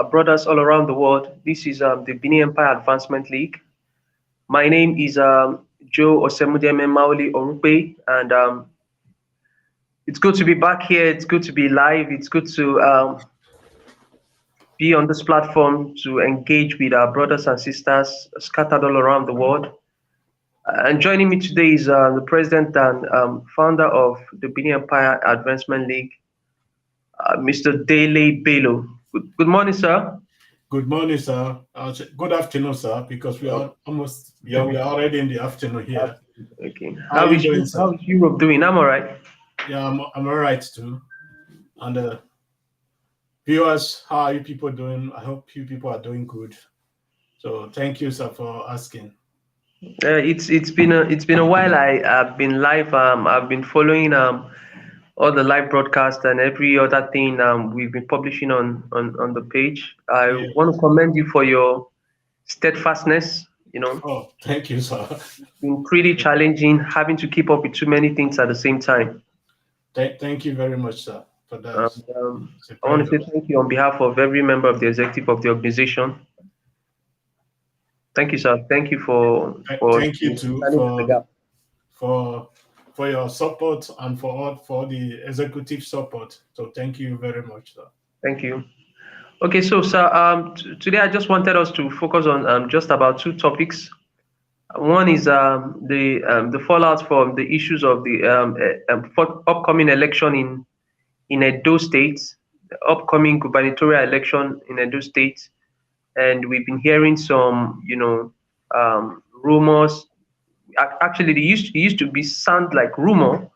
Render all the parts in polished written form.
brothers all around the world. This is the Benin Empire Advancement League. My name is Joe Osemudeme Maoli Orupe, and it's good to be back here. It's good to be live. It's good to be on this platform to engage with our brothers and sisters scattered all around the world. And joining me today is the president and founder of the Benin Empire Advancement League, Mr. Dele Bello. Good morning, sir. Good morning, sir. Good afternoon, sir, because we are we are already in the afternoon here. Okay. How are you doing, sir? How is Europe doing? I'm all right. Yeah, I'm all right too. And viewers, how are you people doing? I hope you people are doing good. So thank you, sir, for asking. It's been a while. I've been live. I've been following all the live broadcast and every other thing we've been publishing on the page. I Yeah. want to commend you for your steadfastness. Oh, thank you, sir. It's been pretty challenging having to keep up with too many things at the same time. Thank you very much, sir, for that. And, It's a I want to pleasure. say thank you on behalf of every member of the executive of the organization. Thank you, sir. Thank you for Thank you too standing in the gap. for for your support and for the executive support. So thank you very much, sir. Thank you. Okay, so sir, today I just wanted us to focus on just about two topics. One is the fallout from the issues of the upcoming election in Edo State, the upcoming gubernatorial election in Edo State, and we've been hearing some, rumors. Actually, it used to be sound like rumor,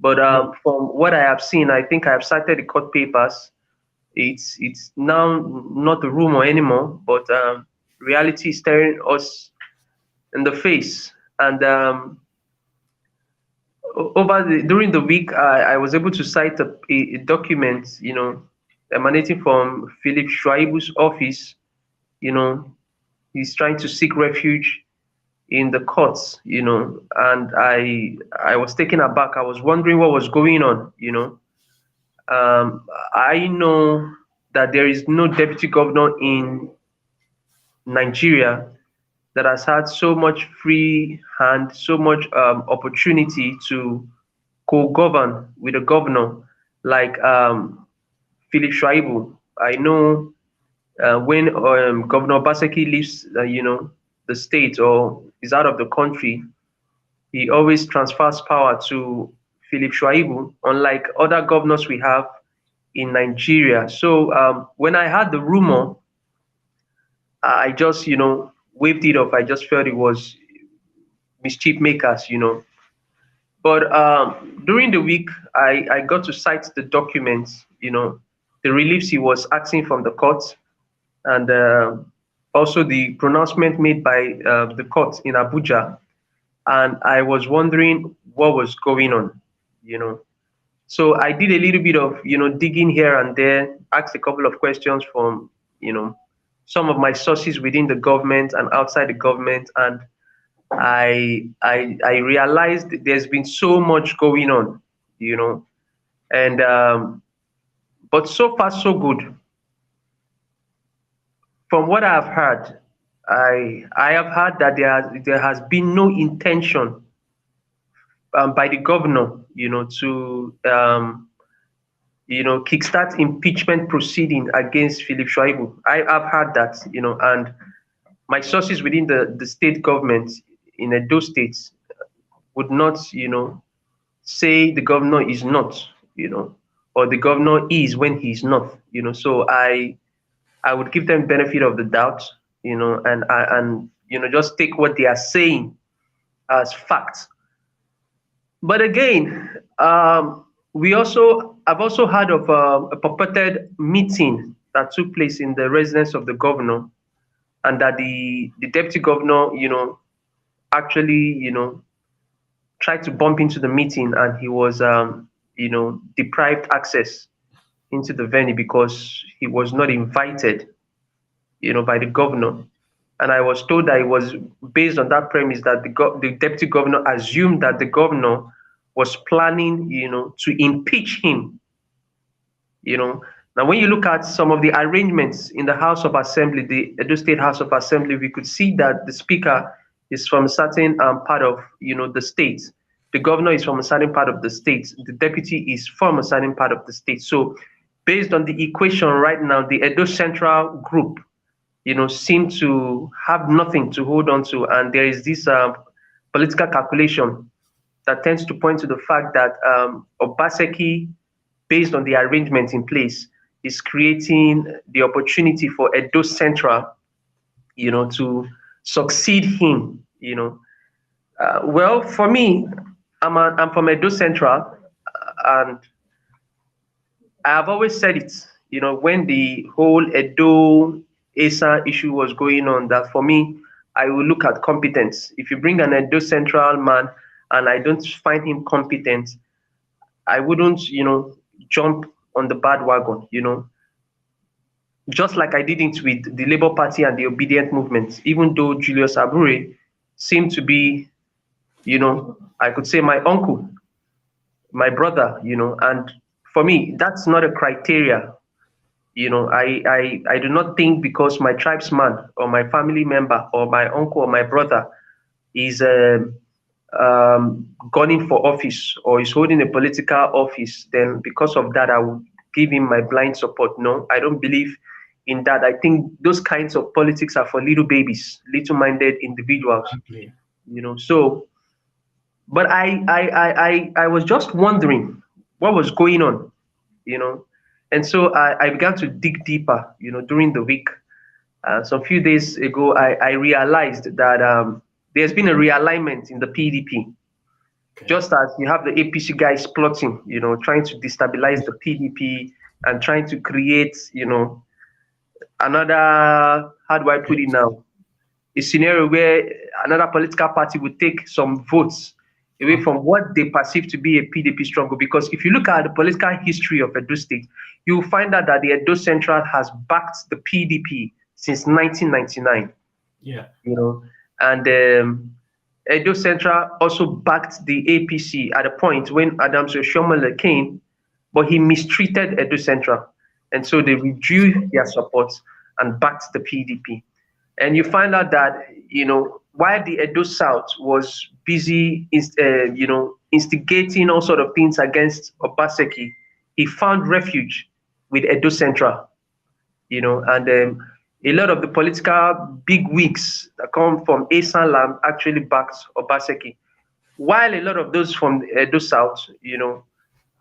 but from what I have seen, I think I have cited the court papers. It's now not a rumor anymore, but reality is staring us in the face. And during the week, I was able to cite a document, emanating from Philip Schreiber's office. You know, he's trying to seek refuge in the courts. And I was taken aback. I was wondering what was going on. I know that there is no deputy governor in Nigeria that has had so much free hand, so much opportunity to co-govern with a governor like Philip Schreiber. I know when Governor Baseki leaves, the state or is out of the country, he always transfers power to Philip Schreiber, unlike other governors we have in Nigeria. So when I heard the rumor, I just, waved it off. I just felt it was mischief makers. But during the week, I got to cite the documents, the reliefs he was asking from the court, and also the pronouncement made by the court in Abuja. And I was wondering what was going on, you know. So I did a little bit of, digging here and there, asked a couple of questions from, some of my sources within the government and outside the government, and I realized there's been so much going on, and but so far so good. From what I have heard, I have heard that there has been no intention by the governor, to kickstart impeachment proceeding against Philip Schreiber. I've heard that, and my sources within the state government in Edo State would not, say the governor is not, or the governor is when he's not, So I would give them benefit of the doubt, and just take what they are saying as fact. But again, I've also heard of a purported meeting that took place in the residence of the governor, and that the deputy governor, actually, tried to bump into the meeting, and he was, deprived access into the venue because he was not invited, by the governor. And I was told that it was based on that premise that the deputy governor assumed that the governor was planning, to impeach him. You know, Now, when you look at some of the arrangements in the House of Assembly, the Edo State House of Assembly, we could see that the Speaker is from a certain part of, the state. The governor is from a certain part of the state. The deputy is from a certain part of the state. So, based on the equation right now, the Edo Central Group, seem to have nothing to hold on to, and there is this political calculation that tends to point to the fact that Obaseki, based on the arrangement in place, is creating the opportunity for Edo Central, to succeed him. Well, for me, I'm from Edo Central, and I have always said it. When the whole Edo ASA issue was going on, that for me, I will look at competence. If you bring an Edo Central man and I don't find him competent, I wouldn't, jump on the bad wagon, just like I didn't with the Labour Party and the Obedient Movement, even though Julius Abure seemed to be, I could say my uncle, my brother, and for me, that's not a criteria. I do not think because my tribesman or my family member or my uncle or my brother is gunning for office or is holding a political office, then because of that, I would give him my blind support. No, I don't believe in that. I think those kinds of politics are for little babies, little-minded individuals. Exactly. So, but I was just wondering what was going on, and so I began to dig deeper, during the week. Some few days ago, I realized that there's been a realignment in the PDP. Okay. Just as you have the APC guys plotting, trying to destabilize the PDP and trying to create, another, how do I put it now? A scenario where another political party would take some votes away from what they perceive to be a PDP struggle. Because if you look at the political history of Edo State, you'll find out that the Edo Central has backed the PDP since 1999. Yeah. And Edo Central also backed the APC at a point when Adams Oshiomhole came, but he mistreated Edo Central. And so they withdrew their support and backed the PDP. And you find out that, while the Edo South was busy, instigating all sort of things against Obaseki, he found refuge with Edo Central, and a lot of the political bigwigs that come from Esan land actually backed Obaseki, while a lot of those from Edo South,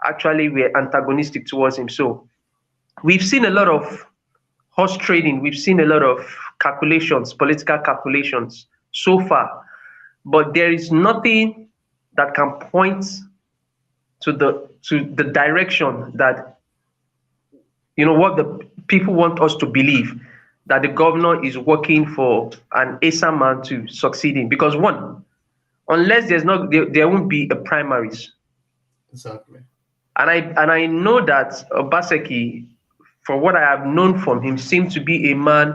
actually were antagonistic towards him. So we've seen a lot of horse trading, we've seen a lot of calculations, political calculations so far, but there is nothing that can point to the direction that, what the people want us to believe, that the governor is working for an ASA man to succeed in. Because one, unless there won't be a primaries. Exactly. And I know that Obaseki, for what I have known from him, seems to be a man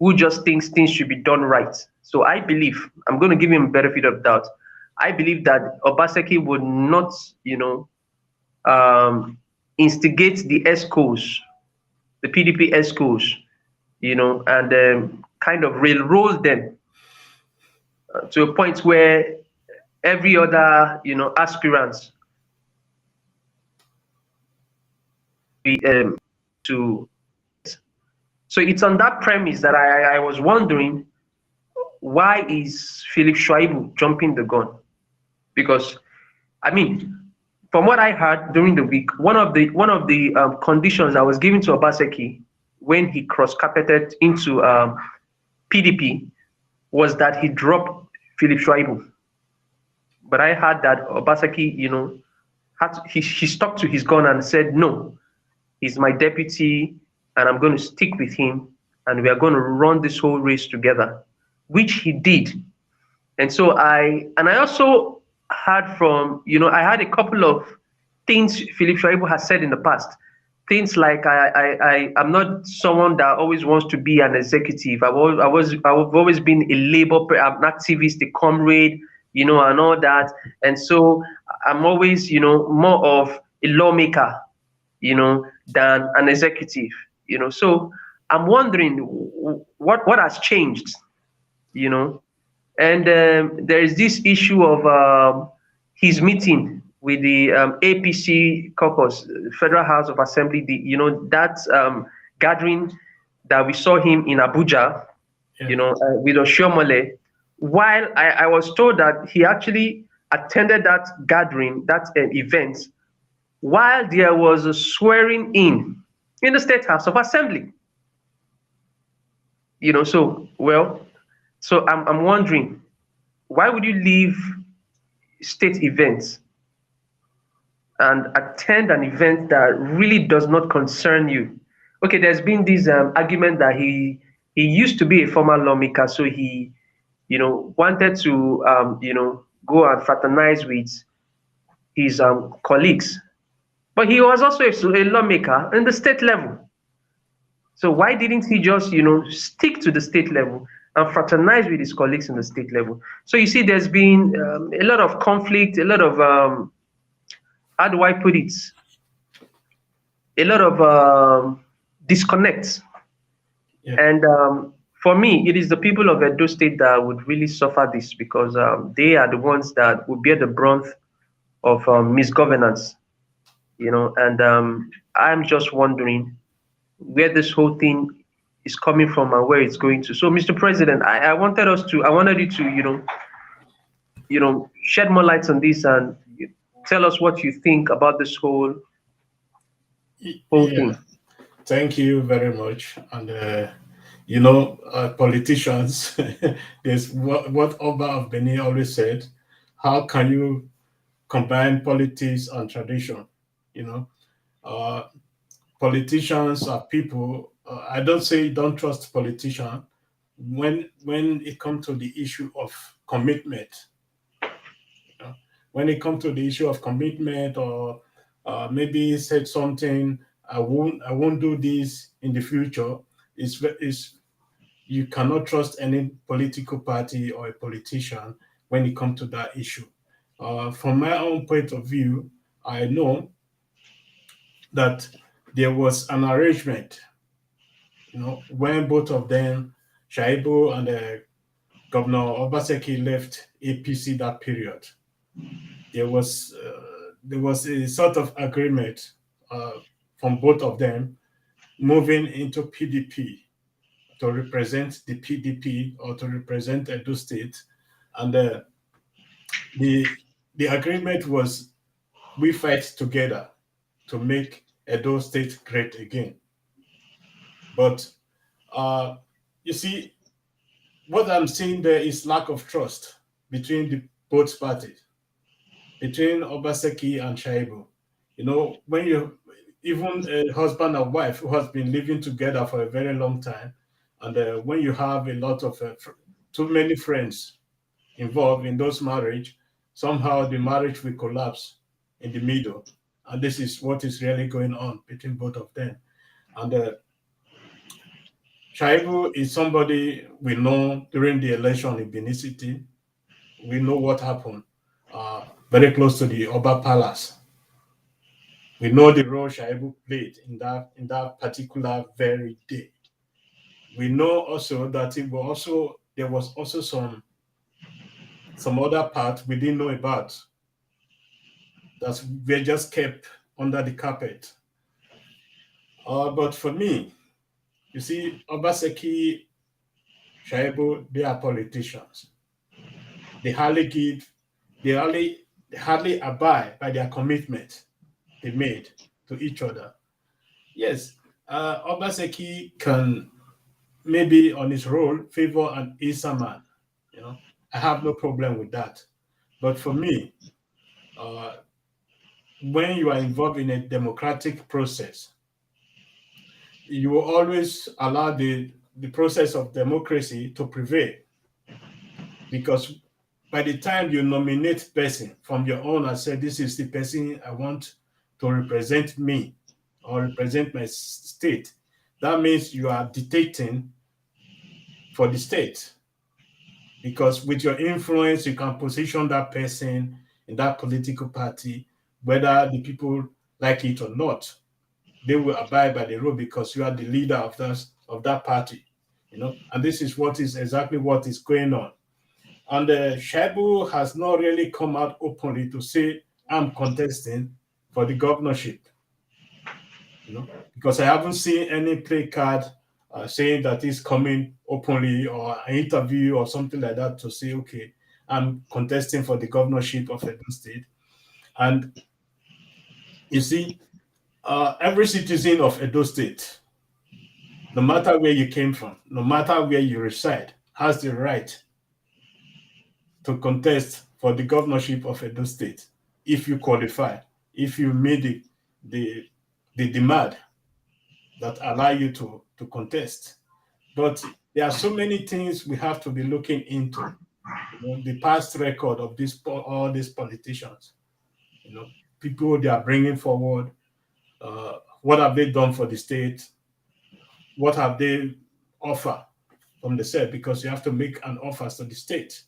who just thinks things should be done right. So I believe, I'm going to give him a benefit of doubt. I believe that Obaseki would not, instigate the ESCOs, the PDP ESCOs, and kind of railroad them to a point where every other, aspirant be to. So it's on that premise that I was wondering, why is Philip Shuaibu jumping the gun? Because, from what I heard during the week, one of the conditions that was given to Obaseki when he cross-carpeted into PDP was that he dropped Philip Shuaibu. But I heard that Obaseki, he stuck to his gun and said, no, he's my deputy, and I'm going to stick with him, and we are going to run this whole race together, which he did. And so I also heard from, I had a couple of things Philip Shuaibu has said in the past. Things like I'm not someone that always wants to be an executive. I've always been a labor, an activist, a comrade, and all that. And so I'm always, more of a lawmaker, than an executive. So I'm wondering what has changed. You know, and there is this issue of his meeting with the APC caucus, Federal House of Assembly. That gathering that we saw him in Abuja, Yeah. with Oshiomhole, while I was told that he actually attended that gathering, that event, while there was a swearing in the State House of Assembly. So I'm wondering, why would you leave state events and attend an event that really does not concern you? Okay, there's been this argument that he used to be a former lawmaker, so he wanted to go and fraternize with his colleagues, but he was also a lawmaker in the state level. So why didn't he just stick to the state level and fraternize with his colleagues in the state level? So you see, there's been a lot of conflict, a lot of how do I put it? A lot of disconnects. Yeah. And for me, it is the people of Edo State that would really suffer this, because they are the ones that will bear the brunt of misgovernance. And I'm just wondering where this whole thing is coming from and where it's going to. So, Mr. President, I wanted you to, shed more light on this and tell us what you think about this whole Yeah. thing. Thank you very much. And politicians, there's what Oba of Benin always said: how can you combine politics and tradition? You know, uh, Politicians are people. I don't say don't trust politicians when it comes to the issue of commitment. You know, when it comes to the issue of commitment, or maybe said something, I won't do this in the future. Is You cannot trust any political party or a politician when it comes to that issue. From my own point of view, I know that there was an arrangement, when both of them, Shaibu and Governor Obaseki, left APC that period. There was a sort of agreement from both of them moving into PDP to represent the PDP or to represent Edo State, and the the agreement was, we fight together to make Edo State great again. But uh, you see, what I'm seeing there is lack of trust between the both parties, between Obaseki and Shaibu. When you, even a husband and wife who has been living together for a very long time, and when you have a lot of too many friends involved in those marriage, somehow the marriage will collapse in the middle. And this is what is really going on between both of them. And Shaibu is somebody we know during the election in Benin City. We know what happened very close to the Oba Palace. We know the role Shaibu played in that particular very day. We know also that there was also some other part we didn't know about, that were just kept under the carpet. But for me, you see, Obaseki, Shaibu, they are politicians. They hardly give, they hardly abide by their commitment they made to each other. Yes, Obaseki can maybe on his role favor an Isa man. I have no problem with that. But for me, uh, when you are involved in a democratic process, you will always allow the process of democracy to prevail, because by the time you nominate person from your own and say, this is the person I want to represent me or represent my state, that means you are dictating for the state, because with your influence you can position that person in that political party, whether the people like it or not. they will abide by the rule because you are the leader of that party, And this is what is exactly what is going on. And Shaibu has not really come out openly to say I'm contesting for the governorship, because I haven't seen any placard saying that he's coming openly or an interview or something like that to say, okay, I'm contesting for the governorship of Edo State. And you see, every citizen of Edo State, no matter where you came from, no matter where you reside, has the right to contest for the governorship of Edo State if you qualify, if you meet the demand that allow you to contest. But there are so many things we have to be looking into. The past record of all these politicians. People they are bringing forward. What have they done for the state? What have they offered from the state? Because you have to make an offer to the state.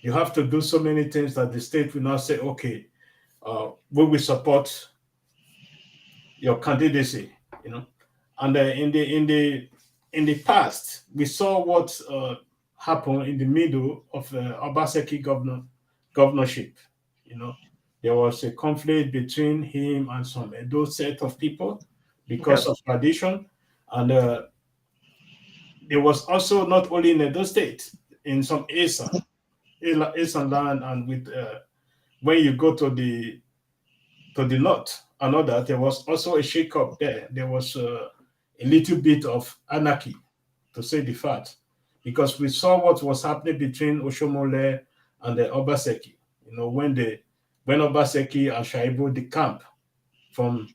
You have to do so many things that the state will not say, okay, we will support your candidacy. And in the past, we saw what happened in the middle of Obaseki governorship. There was a conflict between him and some Edo set of people because of tradition, and there was also not only in Edo State, in some Eastern land, and with when you go to the north, another there was also a shake-up there. There was a little bit of anarchy, to say the fact, because we saw what was happening between Oshomole and the Obaseki. When Obaseki and Shaibu decamped from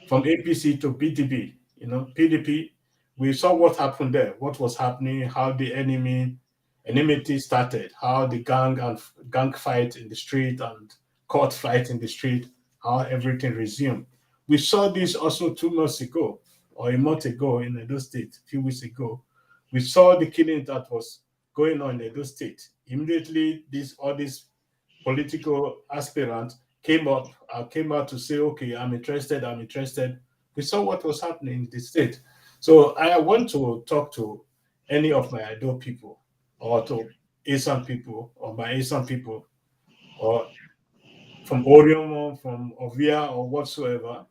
APC to PDP, PDP, we saw what happened there, what was happening, how the enmity started, how the gang fight in the street and court fight in the street, how everything resumed. We saw this also 2 months ago, or a month ago in Edo State, a few weeks ago. We saw the killing that was going on in Edo State. Immediately, all these political aspirants came out to say, okay, I'm interested. We saw what was happening in the state. So I want to talk to any of my Edo people, or to Asian people, or my Asian people, or from Oriomo, from Ovia, or whatsoever.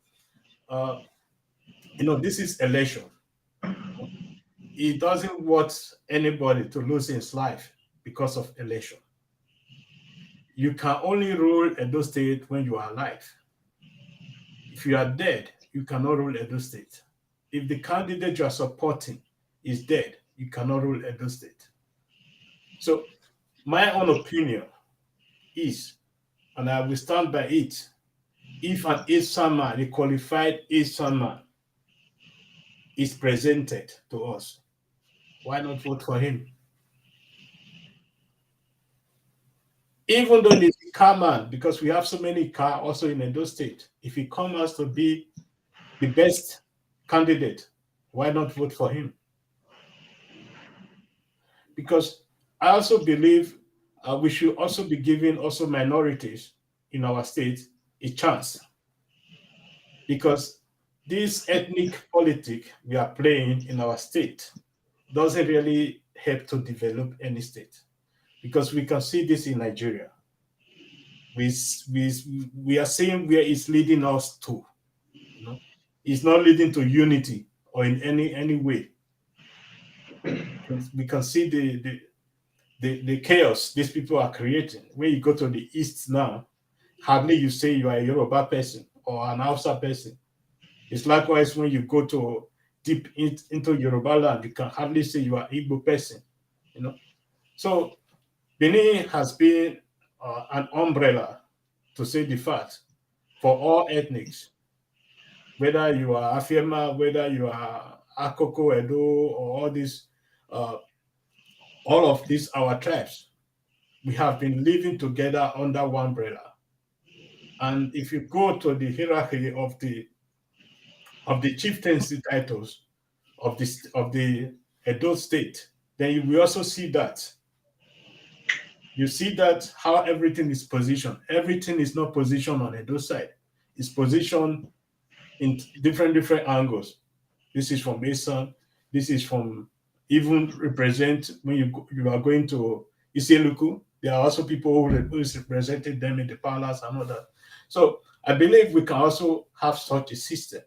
This is election. He doesn't want anybody to lose his life because of election. You can only rule Edo State when you are alive. If you are dead, you cannot rule Edo State. If the candidate you are supporting is dead, you cannot rule Edo State. So my own opinion is, and I will stand by it, if an Eastern man, a qualified Eastern man, is presented to us, why not vote for him? Even though he's a car man, because we have so many cars also in Edo State, if he comes to be the best candidate, why not vote for him? Because I also believe we should also be giving also minorities in our state a chance. Because this ethnic politics we are playing in our state doesn't really help to develop any state. Because we can see this in Nigeria. We are seeing where it's leading us to. It's not leading to unity or in any way. We can see the chaos these people are creating. When you go to the east now, hardly you say you are a Yoruba person or an Hausa person. It's likewise when you go to deep into Yoruba land, you can hardly say you are Igbo person. So Benin has been an umbrella, to say the fact, for all ethnics. Whether you are Afiema, whether you are Akoko, Edo, or all of these our tribes, we have been living together under one umbrella. And if you go to the hierarchy of the chieftaincy titles of the Edo State, then you will also see that. You see that how everything is positioned. Everything is not positioned on Edo side. It's positioned in different angles. This is from ASAN. This is from even represent when you are going to Iseluku. There are also people who is represented them in the palace and all that. So I believe we can also have such a system,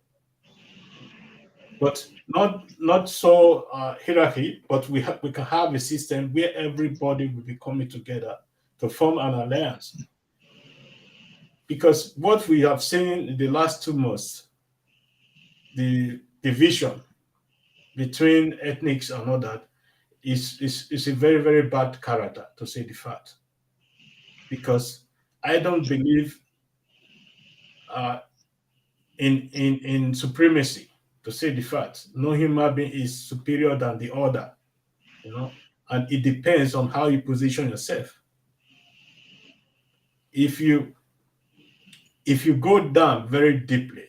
but not so hierarchy. But we can have a system where everybody will be coming together to form an alliance. Because what we have seen in the last 2 months, the division between ethnics and all that is a very, very bad character, to say the fact. Because I don't believe uh, in supremacy, to say the fact. No human being is superior than the other, and it depends on how you position yourself. If you go down very deeply,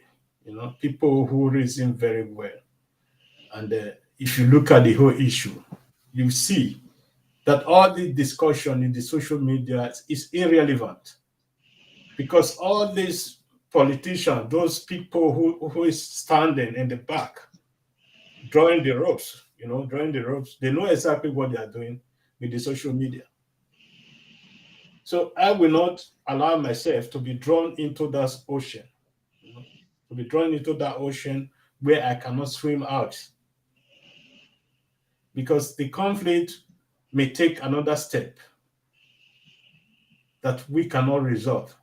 people who reason very well, and if you look at the whole issue, you see that all the discussion in the social media is irrelevant, because all these politicians, those people who is standing in the back, drawing the ropes, they know exactly what they are doing with the social media. So I will not allow myself to be drawn into that ocean, to be drawn into that ocean where I cannot swim out, because the conflict may take another step that we cannot resolve.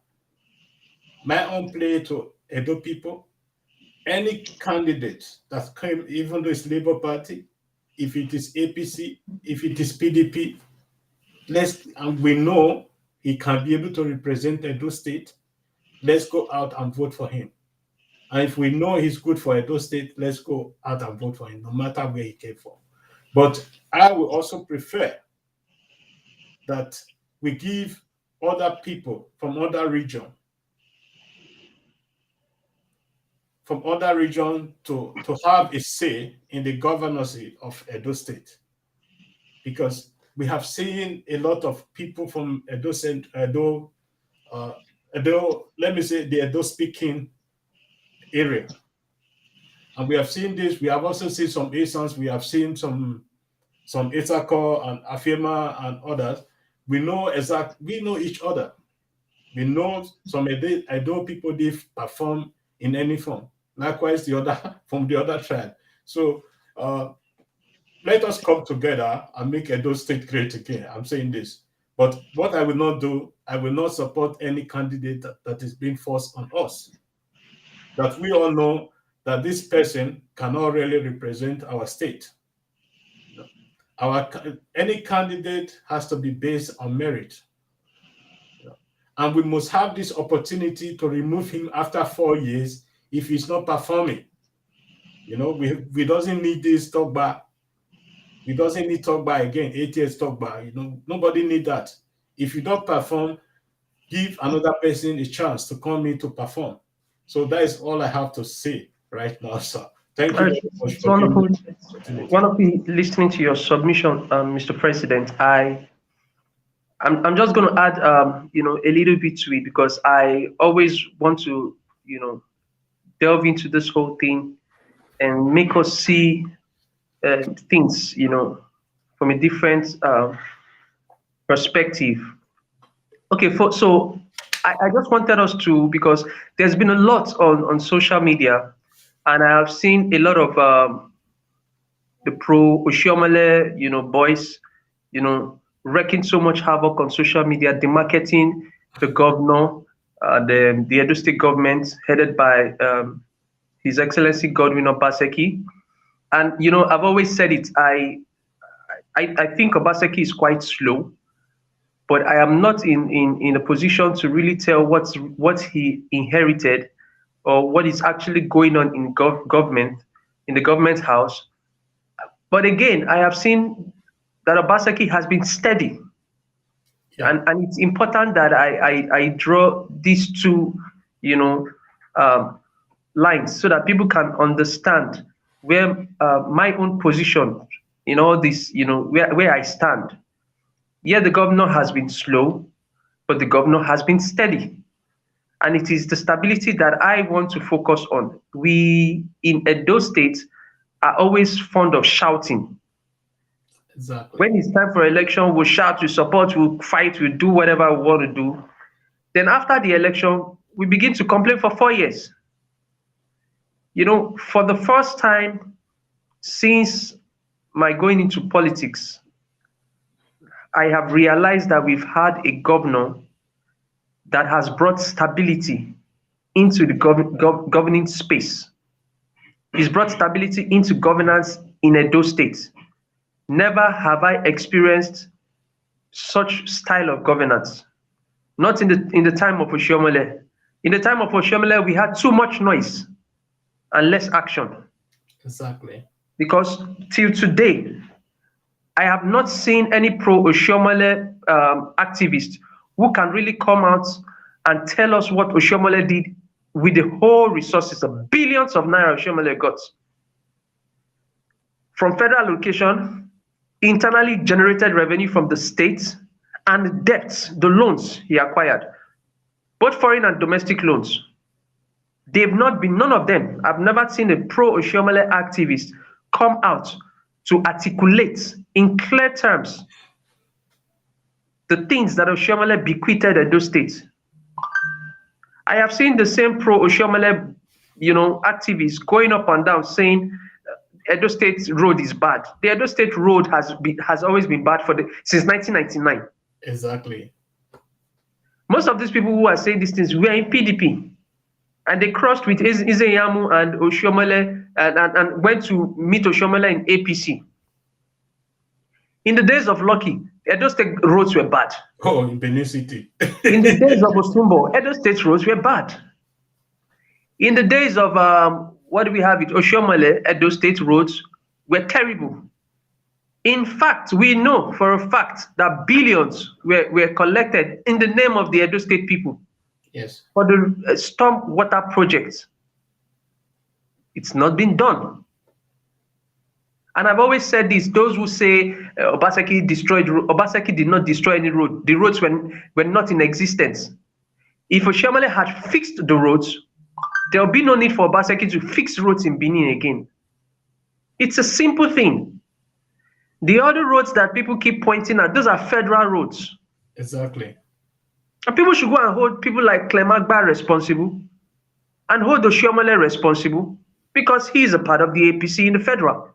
My own plea to Edo people: any candidate that came, even though it's Labour Party, if it is APC, if it is PDP, and we know he can be able to represent Edo State, let's go out and vote for him. And if we know he's good for Edo State, let's go out and vote for him, no matter where he came from. But I would also prefer that we give other people from other region to have a say in the governorship of Edo State. Because we have seen a lot of people from Edo, let me say the Edo speaking area. And we have seen this. We have also seen some ASANs. We have seen some Itako and Afema and others. We know each other. We know some Edo people did perform in any form. Likewise, the other from the other tribe. So let us come together and make Edo State great again. I'm saying this. But what I will not do, I will not support any candidate that is being forced on us. That we all know that this person cannot really represent our state. Any candidate has to be based on merit. And we must have this opportunity to remove him after 4 years if he's not performing. We doesn't need this talk back. We doesn't need talk back again, 8 years talk back. Nobody need that. If you don't perform, give another person a chance to come in to perform. So that is all I have to say right now, sir. Thank you very much It's for wonderful. giving me the opportunity. Wonderful listening to your submission, Mr. President. I'm just going to add, a little bit to it, because I always want to, delve into this whole thing and make us see things, from a different perspective. Okay, so I just wanted us to, because there's been a lot on social media, and I have seen a lot of the pro Oshiomhole, boys, wreaking so much havoc on social media, demarketing the governor, the Edo State government headed by His Excellency Godwin Obaseki. And I've always said it. I think Obaseki is quite slow, but I am not in a position to really tell what he inherited or what is actually going on in government, in the government house. But again, I have seen that Obaseki has been steady. Yeah. And it's important that I draw these two, lines, so that people can understand where my own position in all this, where I stand. Yeah, the governor has been slow, but the governor has been steady. And it is the stability that I want to focus on. We in Edo State are always fond of shouting. Exactly. When it's time for election, we'll shout, we support, we'll fight, we'll do whatever we want to do. Then after the election, we begin to complain for 4 years. For the first time since my going into politics, I have realized that we've had a governor that has brought stability into the governing space. He's brought stability into governance in Edo State. Never have I experienced such style of governance. Not in the time of Oshiomhole. In the time of Oshiomhole, we had too much noise and less action. Exactly. Because till today, I have not seen any pro-Oshiomhole activist who can really come out and tell us what Oshiomhole did with the whole resources, the billions of naira Oshiomhole got. From federal allocation, internally generated revenue from the state, and the debts, the loans he acquired, both foreign and domestic loans. They've not been, none of them, I've never seen a pro-Oshiomhole activist come out to articulate in clear terms the things that Oshiomhole bequeathed Edo State. I have seen the same pro-Oshiomhole, activists going up and down saying Edo State road is bad. The Edo State road has always been bad since 1999. Exactly. Most of these people who are saying these things were in PDP, and they crossed with Izeyamu and Oshiomhole and went to meet Oshiomhole in APC. In the days of Lucky, Edo State roads were bad. Oh, in Benin City. In the days of Osumbo, Edo State roads were bad. In the days of what do we have with Oshiomhole, Edo State roads were terrible. In fact, we know for a fact that billions were collected in the name of the Edo State people. Yes. For the storm water projects. It's not been done. And I've always said this, those who say Obaseki did not destroy any road. The roads were not in existence. If Oshiomhole had fixed the roads, there will be no need for Obaseki to fix roads in Benin again. It's a simple thing. The other roads that people keep pointing at, those are federal roads. Exactly. And people should go and hold people like Clemagba responsible and hold Oshiomhole responsible because he is a part of the APC in the federal.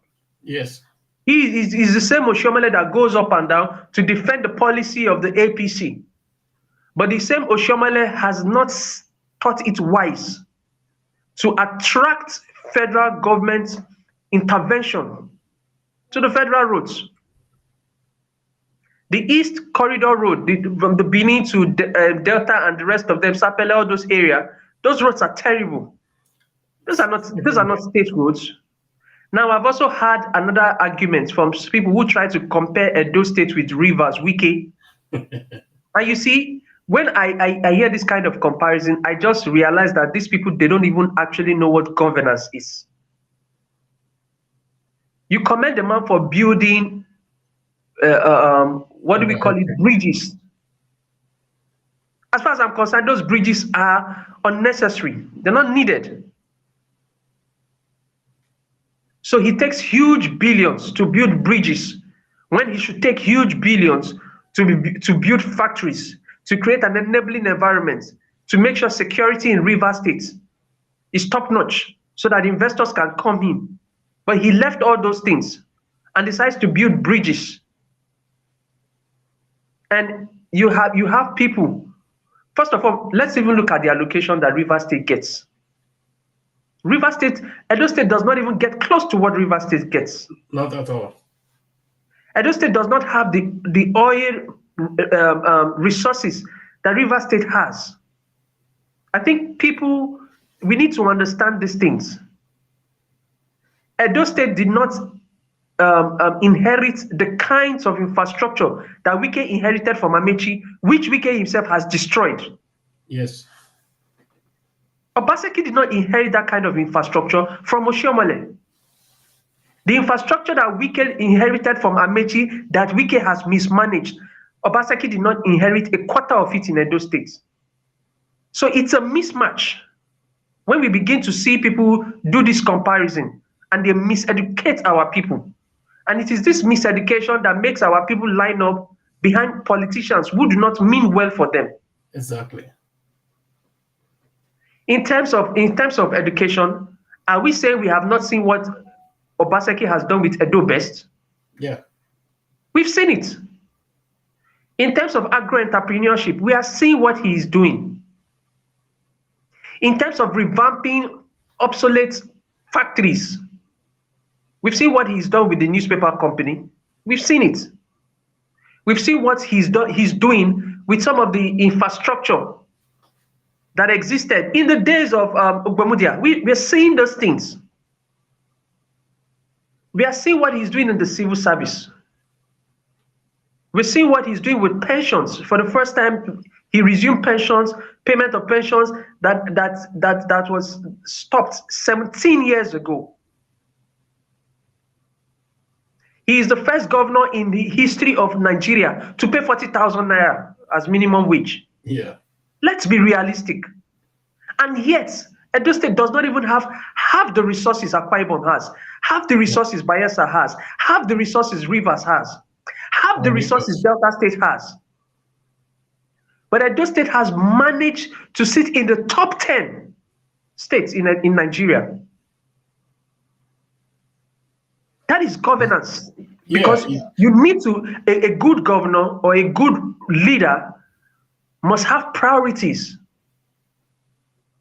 Yes. He is the same Oshiomhole that goes up and down to defend the policy of the APC. But the same Oshiomhole has not thought it wise to attract federal government intervention to the federal roads. The East Corridor Road, from the Benin to Delta and the rest of them, Sapele, all those areas, those roads are terrible. Those are not state roads. Now, I've also had another argument from people who try to compare Edo State with Rivers, Wike. And you see, when I hear this kind of comparison, I just realize that these people, they don't even actually know what governance is. You commend the man for building, what do we call it, bridges. As far as I'm concerned, those bridges are unnecessary. They're not needed. So he takes huge billions to build bridges when he should take huge billions to build factories, to create an enabling environment, to make sure security in Rivers State is top-notch so that investors can come in. But he left all those things and decides to build bridges. And you have people. First of all, let's even look at the allocation that Rivers State gets. Edo State does not even get close to what Rivers State gets. Not at all. Edo State does not have the oil resources that Rivers State has. I think we need to understand these things. Edo State did not inherit the kinds of infrastructure that Wike inherited from Amechi, which Wike himself has destroyed. Yes. Obaseki did not inherit that kind of infrastructure from Oshiomhole. The infrastructure that Wike inherited from Amechi that Wike has mismanaged, Obaseki did not inherit a quarter of it in Edo State. So it's a mismatch when we begin to see people do this comparison and they miseducate our people. And it is this miseducation that makes our people line up behind politicians who do not mean well for them. Exactly. In terms of education, are we saying we have not seen what Obaseki has done with Edo Best? Yeah. We've seen it. In terms of agro-entrepreneurship, we are seeing what he is doing. In terms of revamping obsolete factories, we've seen what he's done with the newspaper company. We've seen it. We've seen what he's doing with some of the infrastructure that existed in the days of Ogbamudia. We're seeing those things. We are seeing what he's doing in the civil service. We're seeing what he's doing with pensions. For the first time, he resumed pensions, payment of pensions that was stopped 17 years ago. He is the first governor in the history of Nigeria to pay 40,000 naira as minimum wage. Yeah. Let's be realistic. And yet, Edo State does not even have half the resources Akwa Ibom has, half the resources Bayelsa has, half the resources Rivers has, half the resources Delta State has. But Edo State has managed to sit in the top 10 states in Nigeria. That is governance. Because you need to, a good governor or a good leader must have priorities.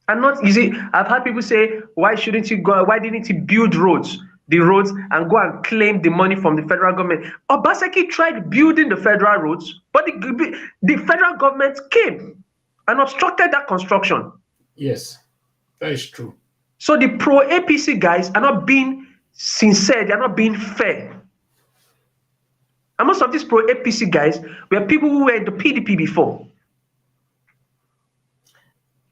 And not, you see, I've had people say, why didn't you build the roads and go and claim the money from the federal government? Obaseki tried building the federal roads, but the federal government came and obstructed that construction. Yes, that is true. So the pro-APC guys are not being sincere, they're not being fair. And most of these pro-APC guys were people who were in the PDP before.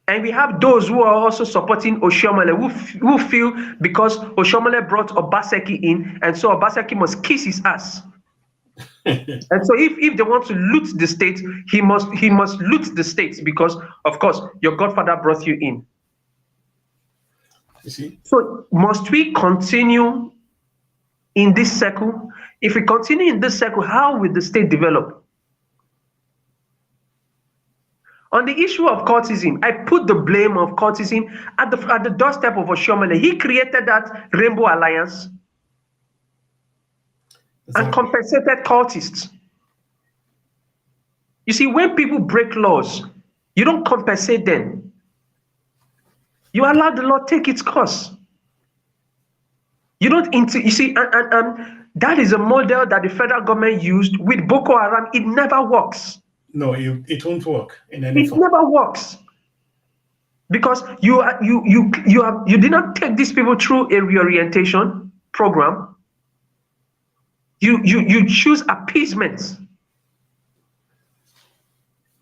And we have those who are also supporting Oshiomhole, who feel because Oshiomhole brought Obaseki in, and so Obaseki must kiss his ass. And so if they want to loot the state, he must loot the state because, of course, your godfather brought you in. You see? So must we continue in this circle? If we continue in this circle, how will the state develop? On the issue of cultism, I put the blame of cultism at the doorstep of Oshiomhole. He created that Rainbow Alliance and compensated cultists. You see, when people break laws, you don't compensate them. You allow the law take its course. You don't, you see, and that is a model that the federal government used with Boko Haram. It never works. No, it won't work in any form. It never works because you did not take these people through a reorientation program. You choose appeasement.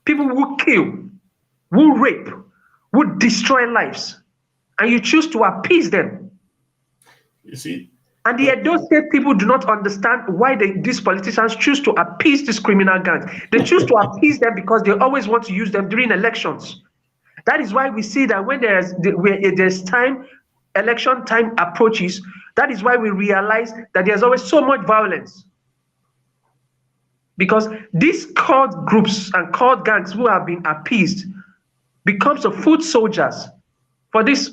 People who kill, who rape, who destroy lives, and you choose to appease them. You see. And the Edo State people do not understand why these politicians choose to appease these criminal gangs. They choose to appease them because they always want to use them during elections. That is why we see that when there's time, election time approaches, that is why we realize that there's always so much violence. Because these cult groups and cult gangs who have been appeased becomes the foot soldiers for these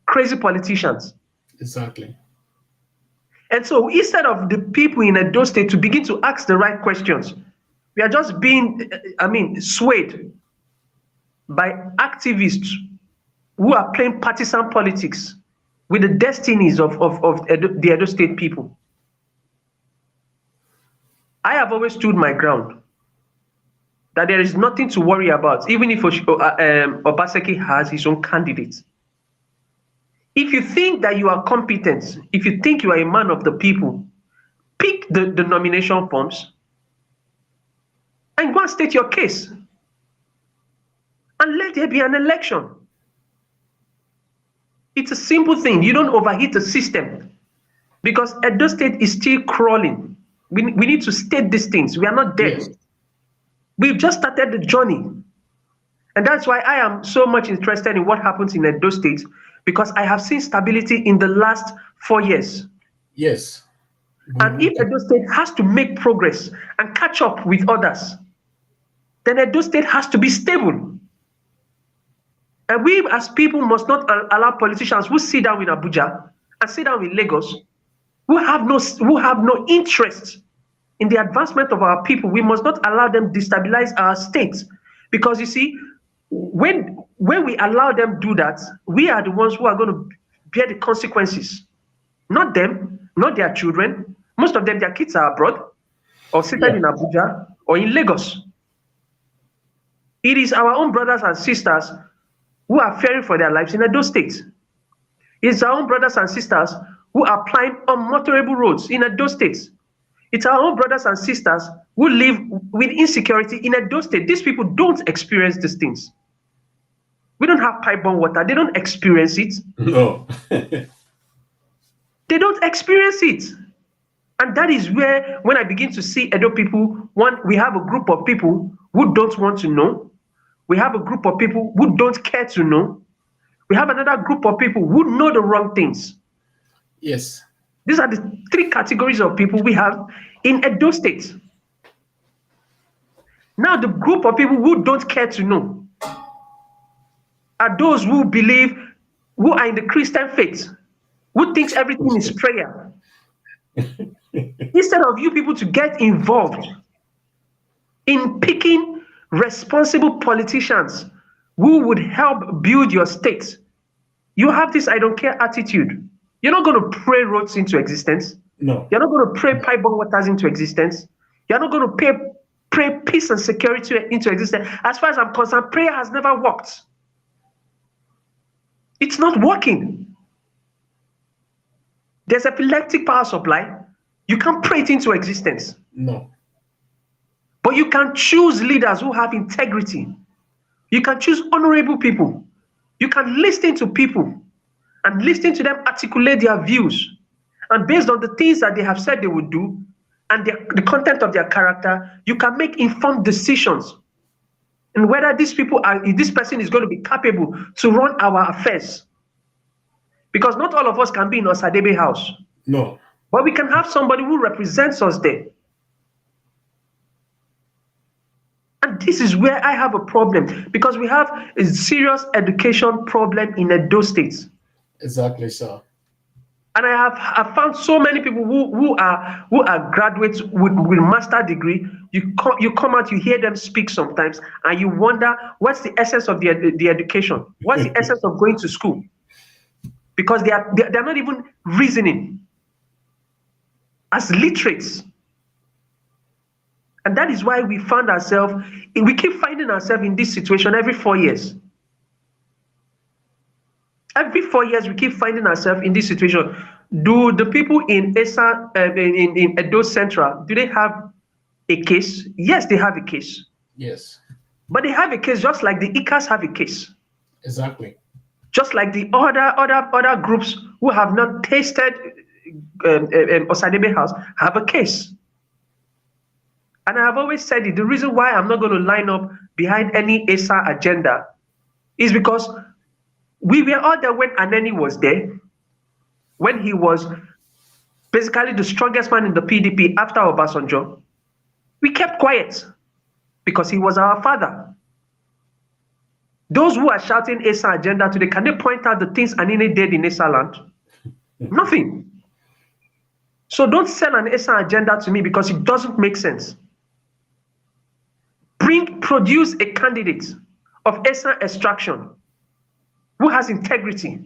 crazy politicians. Exactly. And so instead of the people in Edo State to begin to ask the right questions, we are just being, swayed by activists who are playing partisan politics with the destinies of the Edo State people. I have always stood my ground that there is nothing to worry about, even if Obaseki has his own candidates. If you think that you are competent, if you think you are a man of the people, pick the nomination forms and go and state your case. And let there be an election. It's a simple thing. You don't overheat the system because Edo State is still crawling. We need to state these things. We are not dead. Yes. We've just started the journey. And that's why I am so much interested in what happens in Edo State, because I have seen stability in the last 4 years. Yes. And if Edo State has to make progress and catch up with others, then Edo State has to be stable. And we as people must not allow politicians who sit down in Abuja and sit down in Lagos, who have no interest in the advancement of our people. We must not allow them destabilize our state. Because you see, when we allow them do that, we are the ones who are going to bear the consequences. Not them, not their children. Most of them, their kids are abroad or seated in Abuja or in Lagos. It is our own brothers and sisters who are fearing for their lives in Edo State. It's our own brothers and sisters who are plying unmotorable roads in Edo State. It's our own brothers and sisters who live with insecurity in Edo State. These people don't experience these things. We don't have pipe-borne water. They don't experience it. No. They don't experience it. And that is where, when I begin to see Edo people, one, we have a group of people who don't want to know. We have a group of people who don't care to know. We have another group of people who know the wrong things. Yes. These are the three categories of people we have in Edo State. Now, the group of people who don't care to know are those who believe, who are in the Christian faith, who thinks everything is prayer. Instead of you people to get involved in picking responsible politicians who would help build your state, you have this I don't care attitude. You're not going to pray roads into existence. No. You're not going to pray pipe-borne waters into existence. You're not going to pray peace and security into existence. As far as I'm concerned, prayer has never worked. It's not working. There's epileptic power supply. You can't pray it into existence. No. But you can choose leaders who have integrity. You can choose honorable people. You can listen to people and listen to them articulate their views. And based on the things that they have said they would do and the content of their character, you can make informed decisions. And whether this person is going to be capable to run our affairs. Because not all of us can be in Osadebe house. No. But we can have somebody who represents us there. And this is where I have a problem, because we have a serious education problem in Edo State. Exactly, sir. And I've found so many people who are graduates with master degree. You come out, you hear them speak sometimes, and you wonder what's the essence of the education? What's the essence of going to school? Because they're not even reasoning as literates. And that is why we keep finding ourselves in this situation every 4 years. Every 4 years, we keep finding ourselves in this situation. Do the people in ESA, in Edo Central, do they have a case? Yes, they have a case. Yes. But they have a case just like the ICAs have a case. Exactly. Just like the other groups who have not tasted Osadebe House have a case. And I have always said it, the reason why I'm not going to line up behind any ESA agenda is because we were all there when Aneni was there, when he was basically the strongest man in the PDP after Obasanjo. We kept quiet because he was our father. Those who are shouting ESA agenda today, can they point out the things Anini did in ESA land? Nothing. So don't sell an ESA agenda to me because it doesn't make sense. Produce a candidate of ESA extraction who has integrity,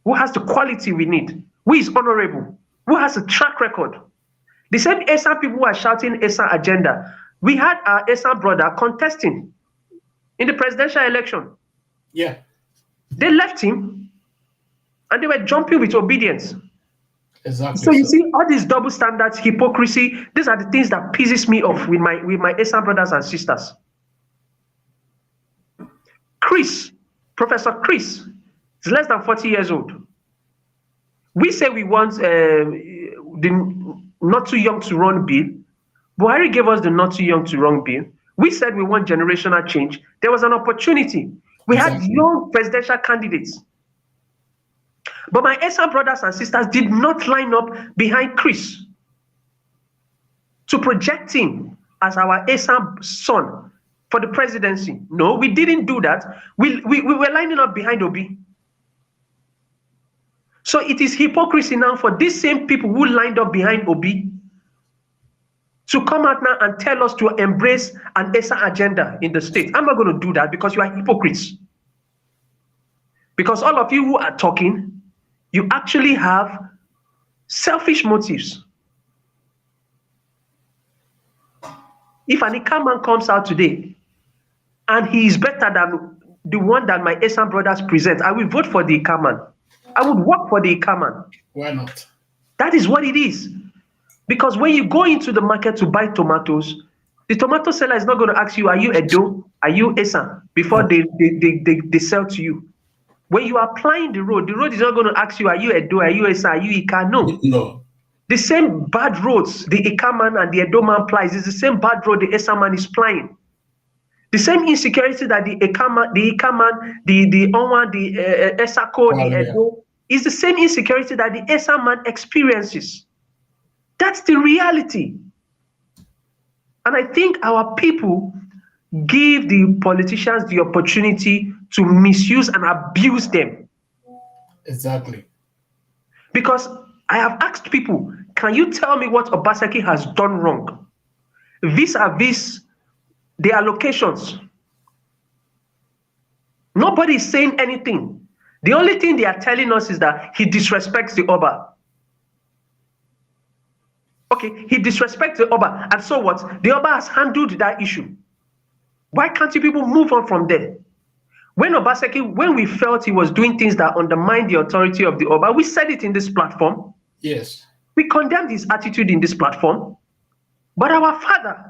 who has the quality we need, who is honorable, who has a track record. The same ESA people who are shouting ESA agenda, we had our ESA brother contesting in the presidential election. Yeah. They left him and they were jumping with obedience. Exactly. So you see, all these double standards, hypocrisy, these are the things that pisses me off with my ESA brothers and sisters. Professor Chris, is less than 40 years old. We say we want the not too young to run bill. Buhari gave us the not too young to run bill. We said we want generational change. There was an opportunity. We had Exactly. young presidential candidates. But my Esa brothers and sisters did not line up behind Chris to project him as our Esa son for the presidency. No, we didn't do that. We were lining up behind Obi. So it is hypocrisy now for these same people who lined up behind Obi to come out now and tell us to embrace an Esa agenda in the state. I'm not going to do that because you are hypocrites. Because all of you who are talking, you actually have selfish motives. If an Ika man comes out today and he is better than the one that my Esa brothers present, I will vote for the Ika man. I would work for the Ika man. Why not? That is what it is. Because when you go into the market to buy tomatoes, the tomato seller is not going to ask you, are you Edo? Are you Esa? Before they sell to you. When you are applying the road is not going to ask you, are you Edo? Are you Esa? Are you Ika? No. No. The same bad roads the Ika man and the Edo man plies is the same bad road the Esa man is plying. The same insecurity that the Ika man, the Onwa, the Esako, the Edo, is the same insecurity that the Esa man experiences. That's the reality. And I think our people give the politicians the opportunity to misuse and abuse them. Exactly. Because I have asked people, can you tell me what Obaseki has done wrong? Vis-a-vis the allocations. Nobody is saying anything. The only thing they are telling us is that he disrespects the Oba. Okay, he disrespects the Oba. And so what? The Oba has handled that issue. Why can't you people move on from there? When Obaseki, when we felt he was doing things that undermined the authority of the Oba, we said it in this platform. Yes. We condemned his attitude in this platform. But our father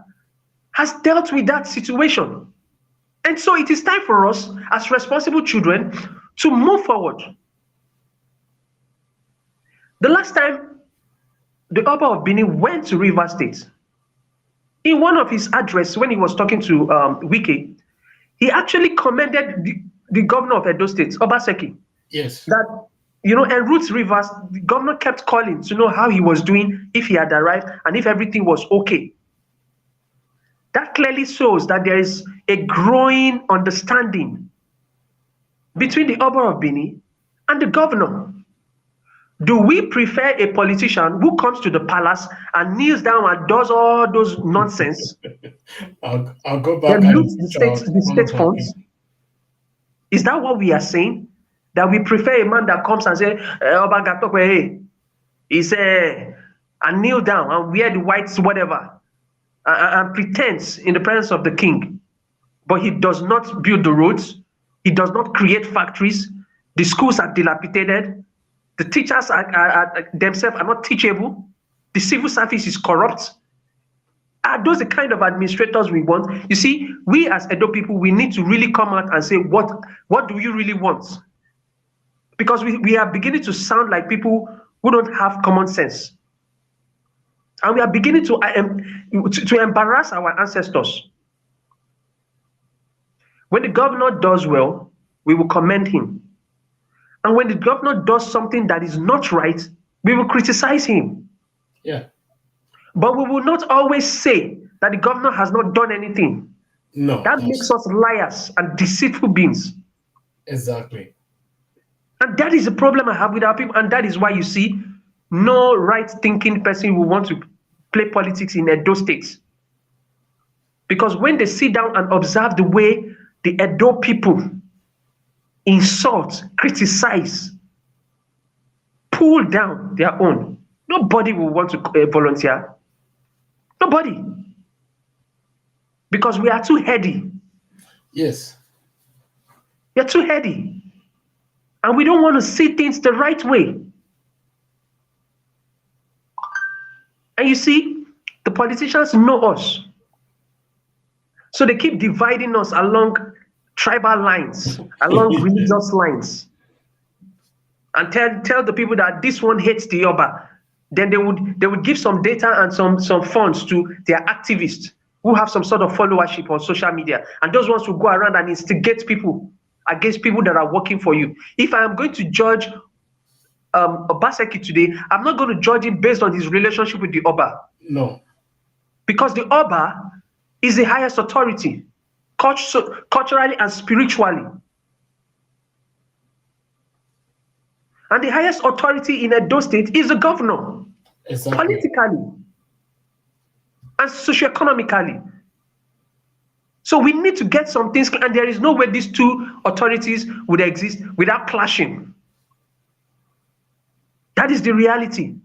has dealt with that situation. And so it is time for us as responsible children to move forward. The last time the Oba of Benin went to Rivers State, in one of his addresses when he was talking to Wike, he actually commended the governor of Edo State, Obaseki. Yes. That, en route Rivers, the governor kept calling to know how he was doing, if he had arrived, and if everything was okay. That clearly shows that there is a growing understanding between the Oba of Benin and the governor. Do we prefer a politician who comes to the palace and kneels down and does all those nonsense? I'll go back and and loots the state funds? Is that what we are saying? That we prefer a man that comes and says, Oba Gatokwe, hey, he said, and kneel down and wear the whites, whatever, and pretends in the presence of the king. But he does not build the roads. He does not create factories. The schools are dilapidated. The teachers themselves are not teachable. The civil service is corrupt. Are those the kind of administrators we want? You see, we as Edo people, we need to really come out and say, what do you really want? Because we are beginning to sound like people who don't have common sense. And we are beginning to embarrass our ancestors. When the governor does well, we will commend him. And when the governor does something that is not right, we will criticize him. Yeah. But we will not always say that the governor has not done anything. No. That makes us liars and deceitful beings. Exactly. And that is the problem I have with our people. And that is why you see no right-thinking person will want to play politics in Edo State. Because when they sit down and observe the way the Edo people insult, criticize, pull down their own, nobody will want to volunteer. Nobody. Because we are too heady. Yes. We are too heady. And we don't want to see things the right way. And you see, the politicians know us. So they keep dividing us along tribal lines, along religious lines. And tell the people that this one hates the Yoruba. Then they would give some data and some funds to their activists who have some sort of followership on social media, and those ones who go around and instigate people against people that are working for you. If I am going to judge Obaseki today, I'm not going to judge him based on his relationship with the Oba. No. Because the Oba is the highest authority, culturally and spiritually. And the highest authority in Edo State is the governor, Exactly. politically and socioeconomically. So we need to get some things, and there is no way these two authorities would exist without clashing. That is the reality.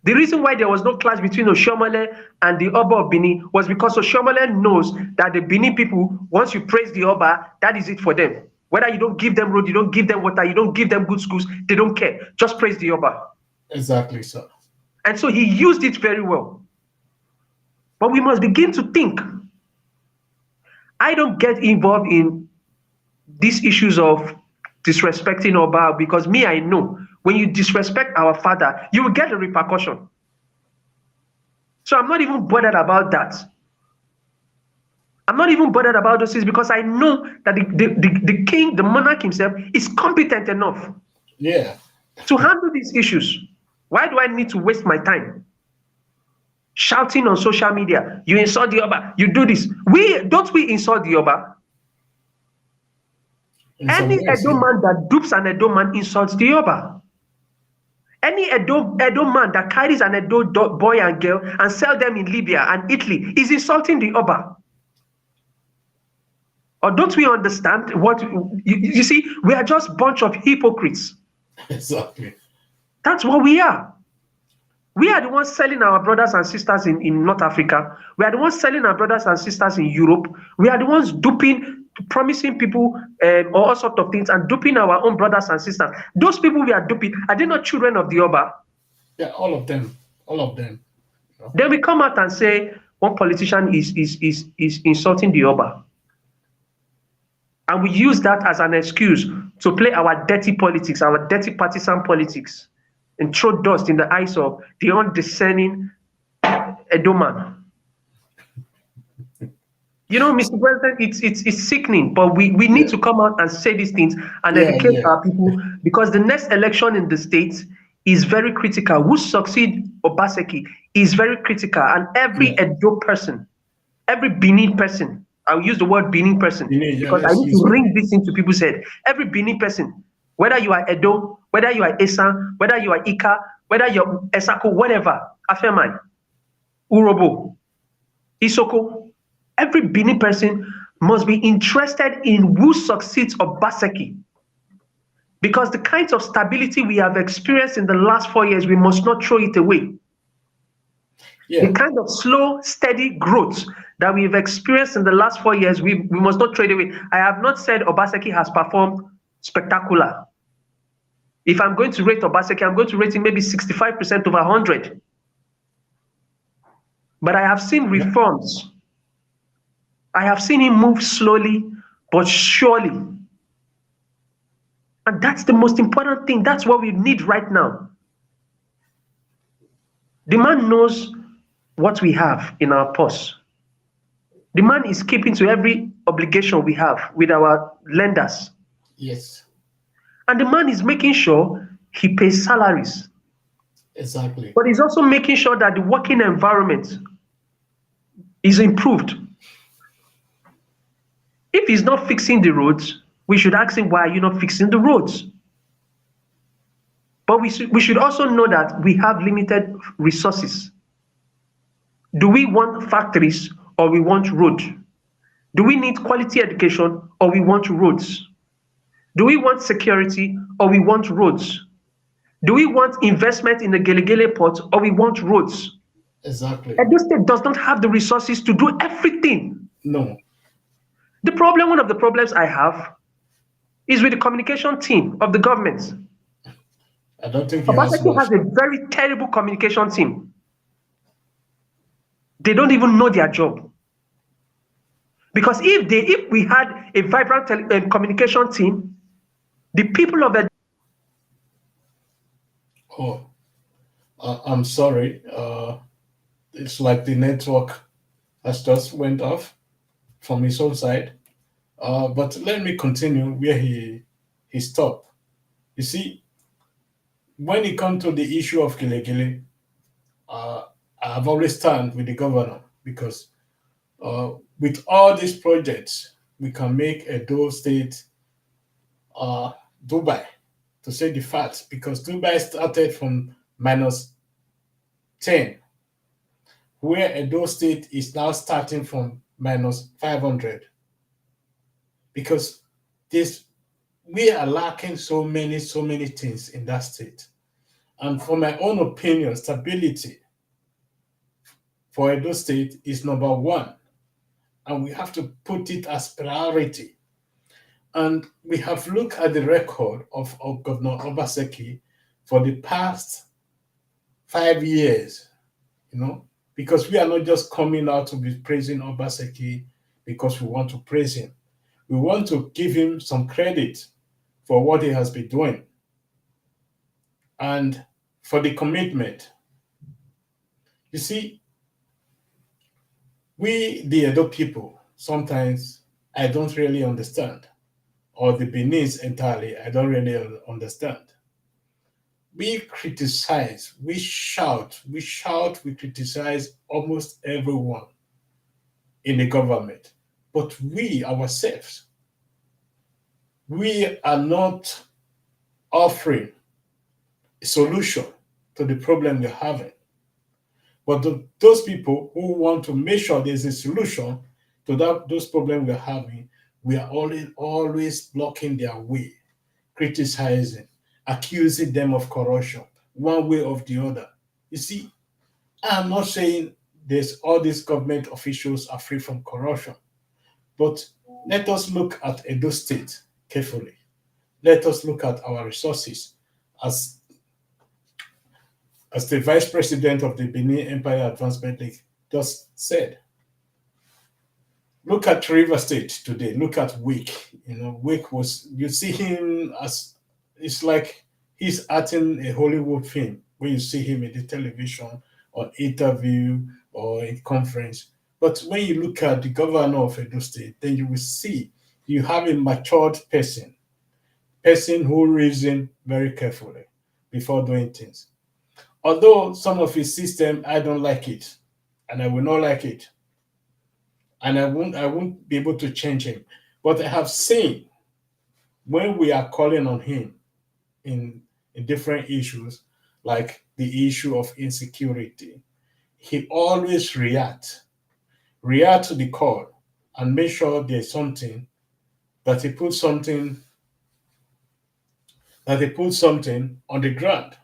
The reason why there was no clash between Oshiomhole and the Oba of Benin was because Oshiomhole knows that the Benin people, once you praise the Oba, that is it for them. Whether you don't give them road, you don't give them water, you don't give them good schools, they don't care. Just praise the Oba. Exactly, sir. And so he used it very well. But we must begin to think. I don't get involved in these issues of disrespecting Oba, because me, I know when you disrespect our father, you will get a repercussion. So I'm not even bothered about that. I'm not even bothered about those things, because I know that the king, the monarch himself, is competent enough to handle these issues. Why do I need to waste my time shouting on social media? You insult the Oba, you do this. We insult the Oba? Any Edo man that dupes an Edo man insults the Oba. Any Edo man that carries an Edo boy and girl and sell them in Libya and Italy is insulting the Oba. Or don't we understand what you see? We are just a bunch of hypocrites. Exactly. That's what we are. We are the ones selling our brothers and sisters in North Africa. We are the ones selling our brothers and sisters in Europe. We are the ones duping, promising people all sorts of things and duping our own brothers and sisters. Those people we are duping, are they not children of the Oba? Yeah, all of them. All of them. You know? Then we come out and say one politician is insulting the Oba. And we use that as an excuse to play our dirty politics, our dirty partisan politics, and throw dust in the eyes of the undiscerning Edo man. You know, Mr. President, it's sickening, but we need to come out and say these things and educate our people, because the next election in the state is very critical. Who succeed Obaseki is very critical, and every Edo person, every Benin person, I'll use the word Benin person because I need to ring this into people's head. Every Benin person, whether you are Edo, whether you are Esan, whether you are Ika, whether you're Esako, whatever, Afeman, Urobo, Isoko, every Benin person must be interested in who succeeds Obaseki. Because the kinds of stability we have experienced in the last 4 years, we must not throw it away. The kind of slow, steady growth that we've experienced in the last 4 years, we must not trade away. I have not said Obaseki has performed spectacular. If I'm going to rate Obaseki, I'm going to rate him maybe 65% over 100. But I have seen reforms. I have seen him move slowly but surely. And that's the most important thing. That's what we need right now. The man knows what we have in our purse. The man is keeping to every obligation we have with our lenders. Yes. And the man is making sure he pays salaries. Exactly. But he's also making sure that the working environment is improved. If he's not fixing the roads, we should ask him, why are you not fixing the roads? But we should also know that we have limited resources. Do we want factories or we want roads? Do we need quality education or we want roads? Do we want security or we want roads? Do we want investment in the Gelegele port or we want roads? Exactly. Edo State does not have the resources to do everything. No. One of the problems I have is with the communication team of the government. I don't think Obaseki has a very terrible communication team. They don't even know their job. Because if we had a vibrant communication team, the people of I'm sorry. It's like the network has just went off from his own side. But let me continue where he stopped. You see, when it comes to the issue of Gilegile, uh, I've always stand with the governor because with all these projects, we can make Edo State uh, Dubai, to say the facts, because Dubai started from minus 10, where Edo State is now starting from minus 500, because this we are lacking so many things in that state. And for my own opinion, stability for Edo State is number one, and we have to put it as priority. And we have looked at the record of Governor Obaseki for the past 5 years, you know, because we are not just coming out to be praising Obaseki because we want to praise him. We want to give him some credit for what he has been doing and for the commitment. You see, we, the Edo people, sometimes I don't really understand, or the Benin's entirely, I don't really understand. We criticize, we criticize almost everyone in the government. But we ourselves, we are not offering a solution to the problem we're having. But those people who want to make sure there's a solution to those problems we're having, we are always blocking their way, criticizing, accusing them of corruption, one way or the other. You see, I'm not saying there's all these government officials are free from corruption, but let us look at Edo State carefully. Let us look at our resources. As as the vice president of the Benin Empire Advancement League just said, look at River State today. Look at Wake. You know, Wake was, you see him as, it's like he's acting a Hollywood film when you see him in the television or interview or in conference. But when you look at the governor of Edo State, then you will see you have a matured person who reason very carefully before doing things. Although some of his system I don't like it, and I will not like it, and I won't be able to change him. But I have seen when we are calling on him in different issues, like the issue of insecurity, he always react to the call and make sure there's something that he puts something on the ground.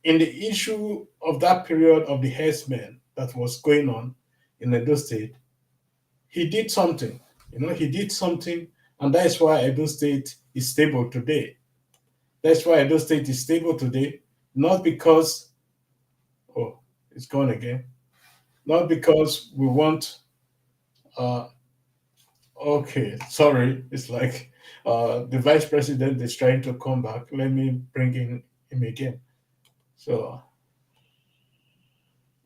In the issue of that period of the herdsmen that was going on in Edo State, he did something. You know, he did something, and that's why Edo State is stable today. That's why Edo State is stable today, not because, oh, it's gone again, not because we want, uh, okay, sorry, it's like the vice president is trying to come back. Let me bring in him again. So,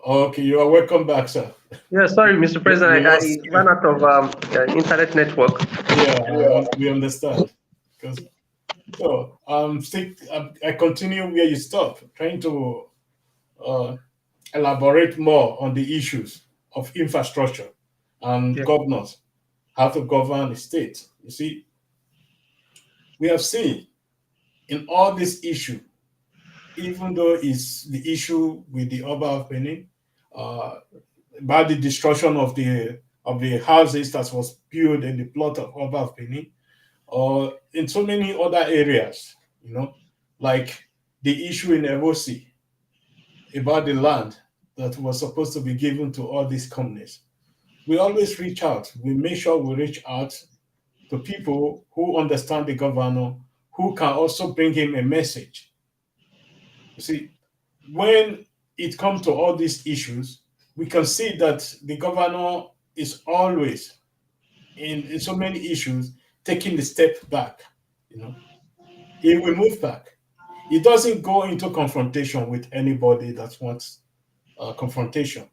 okay, you are welcome back, sir. Yeah, sorry, Mr. We President, I lost ran you. out of internet network. Yeah, we understand. Because so I continue where you stop, trying to uh, elaborate more on the issues of infrastructure and Yeah. governors, how to govern a state. You see, we have seen in all this issue, even though it's the issue with the Oba of Benin, uh, about the destruction of the houses that was built in the plot of Oba of Benin, or in so many other areas, you know, like the issue in Evosi about the land that was supposed to be given to all these companies. We always reach out. We make sure we reach out to people who understand the governor, who can also bring him a message. You see, when it comes to all these issues, we can see that the governor is always in so many issues taking the step back. You know, he will move back. He doesn't go into confrontation with anybody that wants confrontation.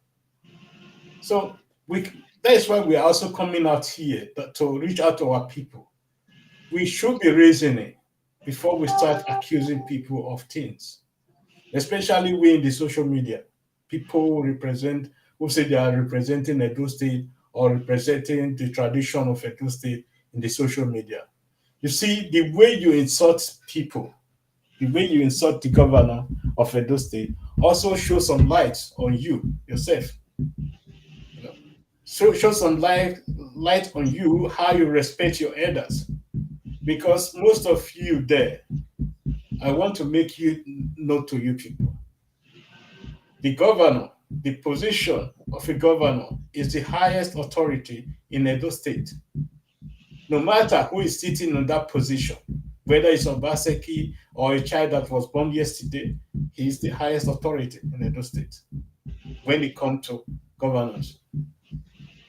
So that is why we are also coming out here to reach out to our people. We should be reasoning before we start accusing people of things, especially we in the social media. People who say they are representing Edo State or representing the tradition of Edo State in the social media. You see, the way you insult people, the way you insult the governor of Edo State also shows some light on you yourself. You know, show some light on you how you respect your elders. Because most of you there, I want to make you know to you people, the governor, the position of a governor is the highest authority in Edo State. No matter who is sitting in that position, whether it's Obaseki or a child that was born yesterday, he is the highest authority in Edo State when it comes to governance.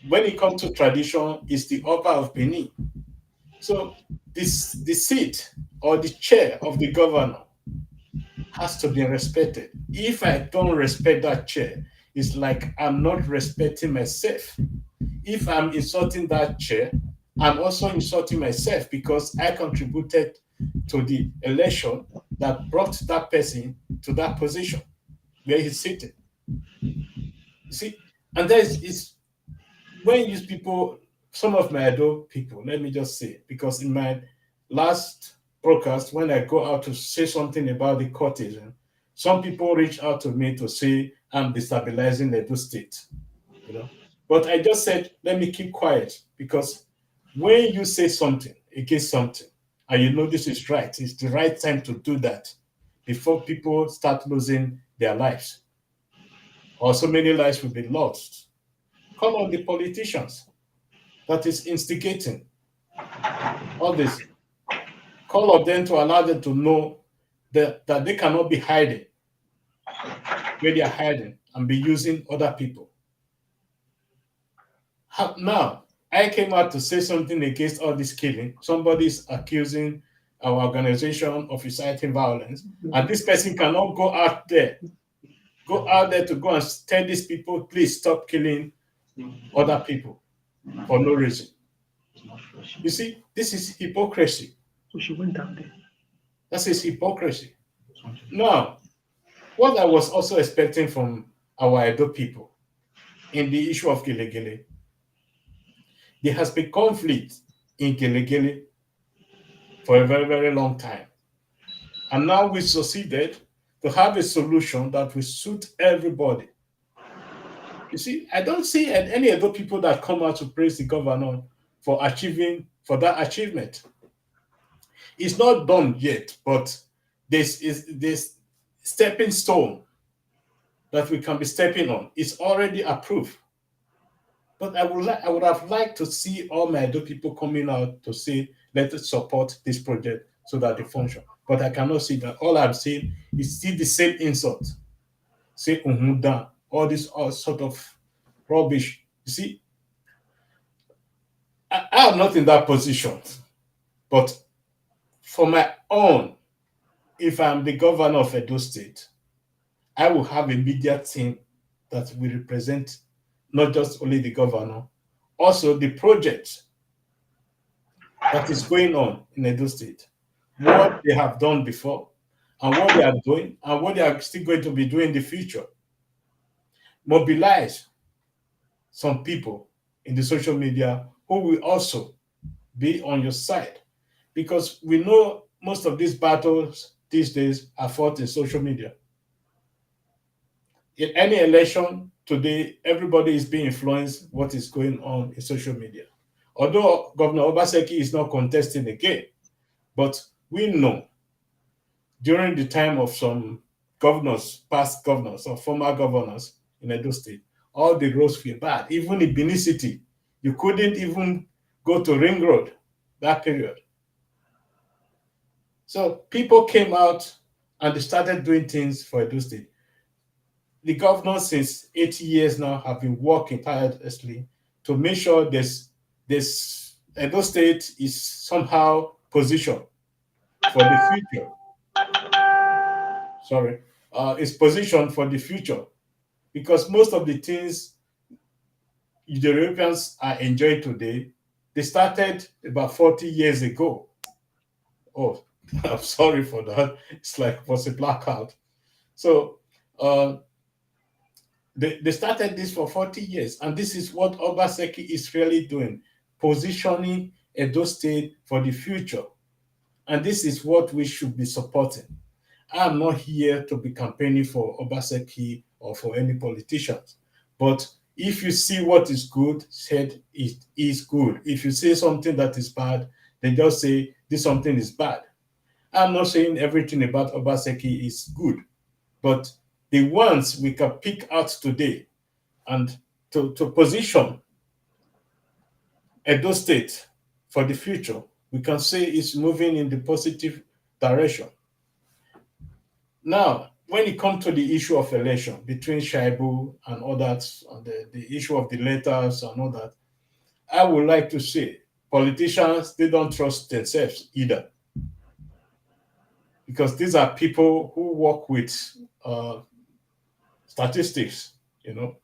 When it comes to tradition, it's the Oba of Benin. So the seat or the chair of the governor has to be respected. If I don't respect that chair, it's like I'm not respecting myself. If I'm insulting that chair, I'm also insulting myself because I contributed to the election that brought that person to that position where he's sitting. You see, and there's is when these people, some of my adult people, let me just say, because in my last broadcast, when I go out to say something about the courtesan, some people reach out to me to say I'm destabilizing the state, you know. But I just said, let me keep quiet because when you say something against something and you know this is right, it's the right time to do that before people start losing their lives or so many lives will be lost. Call on the politicians that is instigating all this. Call on them to allow them to know that they cannot be hiding where they are hiding and be using other people. Now, I came out to say something against all this killing. Somebody's accusing our organization of inciting violence, and this person cannot go out there to go and tell these people, please stop killing other people for no reason. You see, this is hypocrisy. So she went down there. That is hypocrisy. Now, what I was also expecting from our Edo people in the issue of Gelegele, there has been conflict in Gelegele for a very, very long time. And now we succeeded to have a solution that will suit everybody. You see, I don't see any other people that come out to praise the governor for that achievement. It's not done yet, but this stepping stone that we can be stepping on is already approved. But I would have liked to see all my Edo people coming out to say, let us support this project so that it function. But I cannot see that. All I'm seeing is still the same insult. Say Umuda, all this all sort of rubbish. You see, I am not in that position. But for my own, if I'm the governor of Edo State, I will have a media team that will represent not just only the governor, also the project that is going on in Edo State, what they have done before, and what they are doing, and what they are still going to be doing in the future. Mobilize some people in the social media who will also be on your side. Because we know most of these battles these days are fought in social media. In any election today, everybody is being influenced what is going on in social media. Although Governor Obaseki is not contesting again, but we know during the time of some governors, past governors or former governors in Edo State, all the roads were bad. Even in Benin City, you couldn't even go to Ring Road that period. So people came out and they started doing things for Edo State. The governors since 80 years now have been working tirelessly to make sure this Edo State is somehow positioned for the future. Is positioned for the future because most of the things the Europeans are enjoying today, they started about 40 years ago. Oh, I'm sorry for that. It's like it was a blackout. So uh, they started this for 40 years, and this is what Obaseki is really doing, positioning Edo State for the future. And this is what we should be supporting. I'm not here to be campaigning for Obaseki or for any politicians. But if you see what is good, said it is good. If you say something that is bad, then just say this something is bad. I'm not saying everything about Obaseki is good, but the ones we can pick out today and to position Edo State for the future, we can say it's moving in the positive direction. Now, when it comes to the issue of election between Shaibu and others, and the issue of the letters and all that, I would like to say politicians, they don't trust themselves either. Because these are people who work with statistics, you know.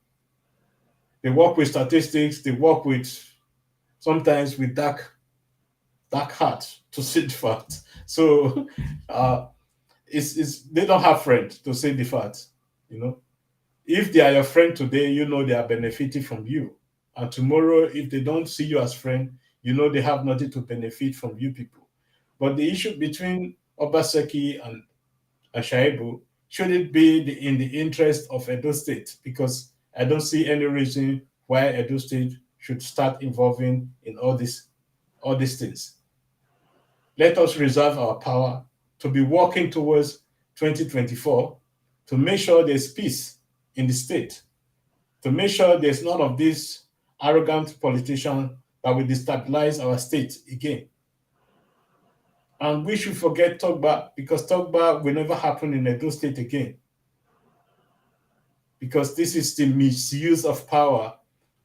They work with statistics, they work with sometimes with dark heart to say the fact. So it's they don't have friends to say the fact, you know. If they are your friend today, you know they are benefiting from you. And tomorrow, if they don't see you as friend, you know they have nothing to benefit from you people. But the issue between Obaseki and Ashaibu should it be in the interest of Edo State? Because I don't see any reason why Edo State should start involving in all these things. Let us reserve our power to be working towards 2024 to make sure there's peace in the state, to make sure there's none of these arrogant politicians that will destabilize our state again. And we should forget Togba, because Togba will never happen in Edo State again. Because this is the misuse of power,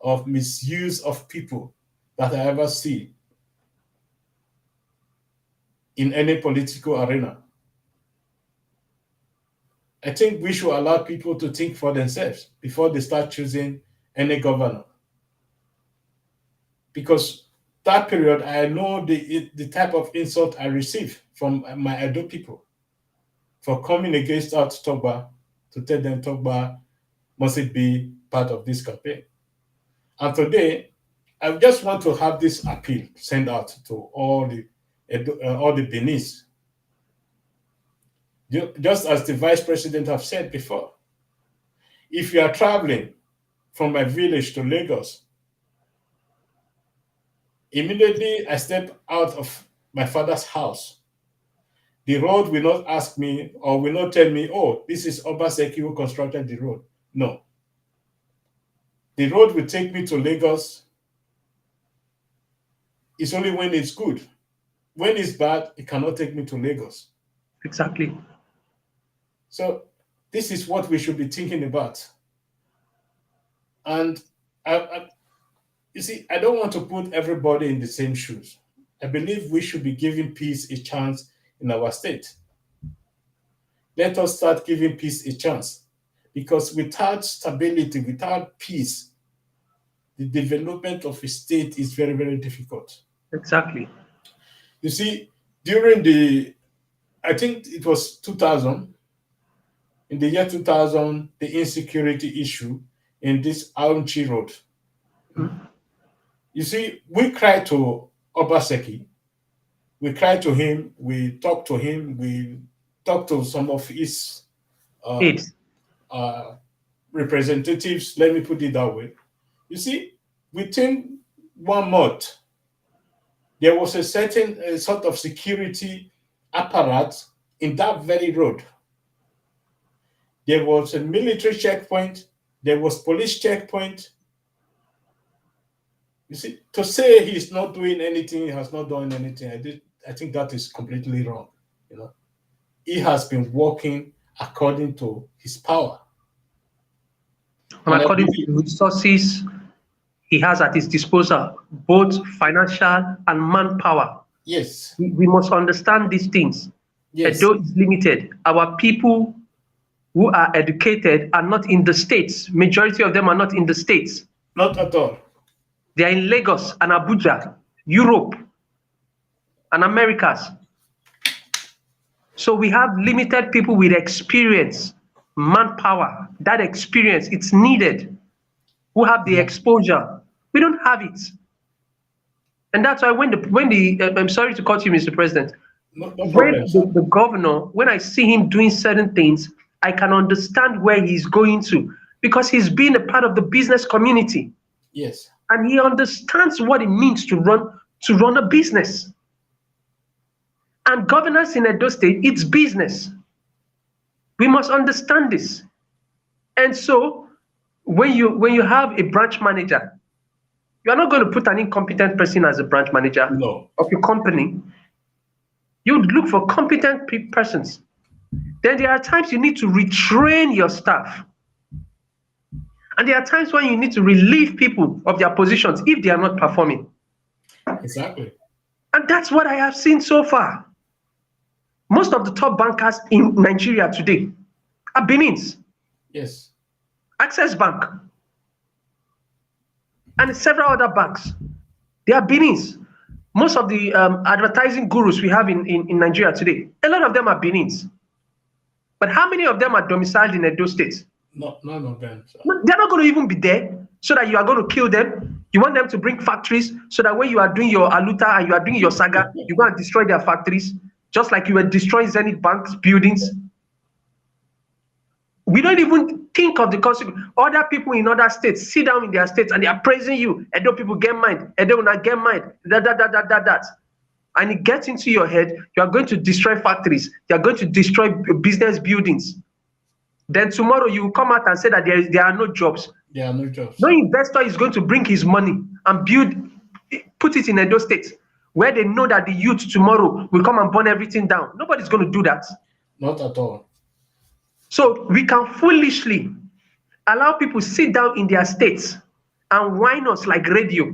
of misuse of people that I ever see in any political arena. I think we should allow people to think for themselves before they start choosing any governor. Because that period, I know the type of insult I received from my Edo people for coming against out Togba to tell them Togba mustn't be part of this campaign. And today, I just want to have this appeal sent out to all the BENINS. Just as the vice president have said before, if you are traveling from my village to Lagos, immediately I step out of my father's house, the road will not ask me or will not tell me, oh, this is Obaseki who constructed the road. No. The road will take me to Lagos. It's only when it's good. When it's bad, it cannot take me to Lagos. Exactly. So this is what we should be thinking about. And you see, I don't want to put everybody in the same shoes. I believe we should be giving peace a chance in our state. Let us start giving peace a chance. Because without stability, without peace, the development of a state is very, very difficult. Exactly. You see, during I think it was 2000, in the year 2000, the insecurity issue in this Aunchi Road. Mm. You see, we cried to Obaseki, we cried to him, we talked to him, we talked to some of his representatives, let me put it that way. You see, within 1 month, there was a certain sort of security apparatus in that very road. There was a military checkpoint, there was police checkpoint. You see, to say he's not doing anything, he has not done anything, I think that is completely wrong. You know, he has been working according to his power. And according to the resources he has at his disposal, both financial and manpower. Yes. We must understand these things. Yes. Edo is limited. Our people who are educated are not in the states. Majority of them are not in the states. Not at all. They are in Lagos and Abuja, Europe and Americas. So we have limited people with experience, manpower. That experience, it's needed. Who have the exposure. We don't have it. And that's why when the I'm sorry to cut you, Mr. President. No When problem, sir. the governor, when I see him doing certain things, I can understand where he's going to, because he's been a part of the business community Yes. and he understands what it means to run a business. And governance in Edo State, it's business. We must understand this. And so when you have a branch manager, you are not going to put an incompetent person as a branch manager No. of your company. You look for competent persons. Then there are times you need to retrain your staff. And there are times when you need to relieve people of their positions if they are not performing. Exactly. And that's what I have seen so far. Most of the top bankers in Nigeria today are BENINS, Yes. Access Bank, and several other banks. They are BENINS. Most of the advertising gurus we have in Nigeria today, a lot of them are BENINS. But how many of them are domiciled in Edo State? None of them, sir. They're not going to even be there, so that you are going to kill them. You want them to bring factories so that when you are doing your Aluta and you are doing your saga, you go and destroy their factories, just like you were destroying Zenith Bank's buildings. We don't even think of the consequence. Other people in other states sit down in their states and they are praising you. Edo people get mind. Edo will not get mind. That. And it gets into your head, you are going to destroy factories. You are going to destroy business buildings. Then tomorrow you will come out and say that there are no jobs. There are no jobs. No investor is going to bring his money and put it in Edo State, where they know that the youth tomorrow will come and burn everything down. Nobody's going to do that. Not at all. So we can foolishly allow people sit down in their states and whine us like radio.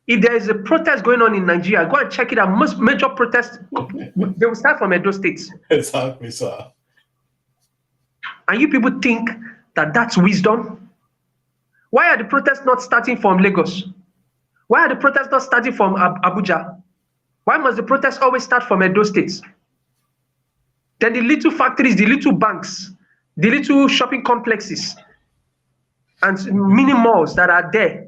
If there is a protest going on in Nigeria, go and check it out. Most major protests, they will start from Edo State. Exactly, sir. And you people think that that's wisdom? Why are the protests not starting from Lagos? Why are the protests not starting from Abuja? Why must the protests always start from Edo State? Then the little factories, the little banks, the little shopping complexes, and mini malls that are there,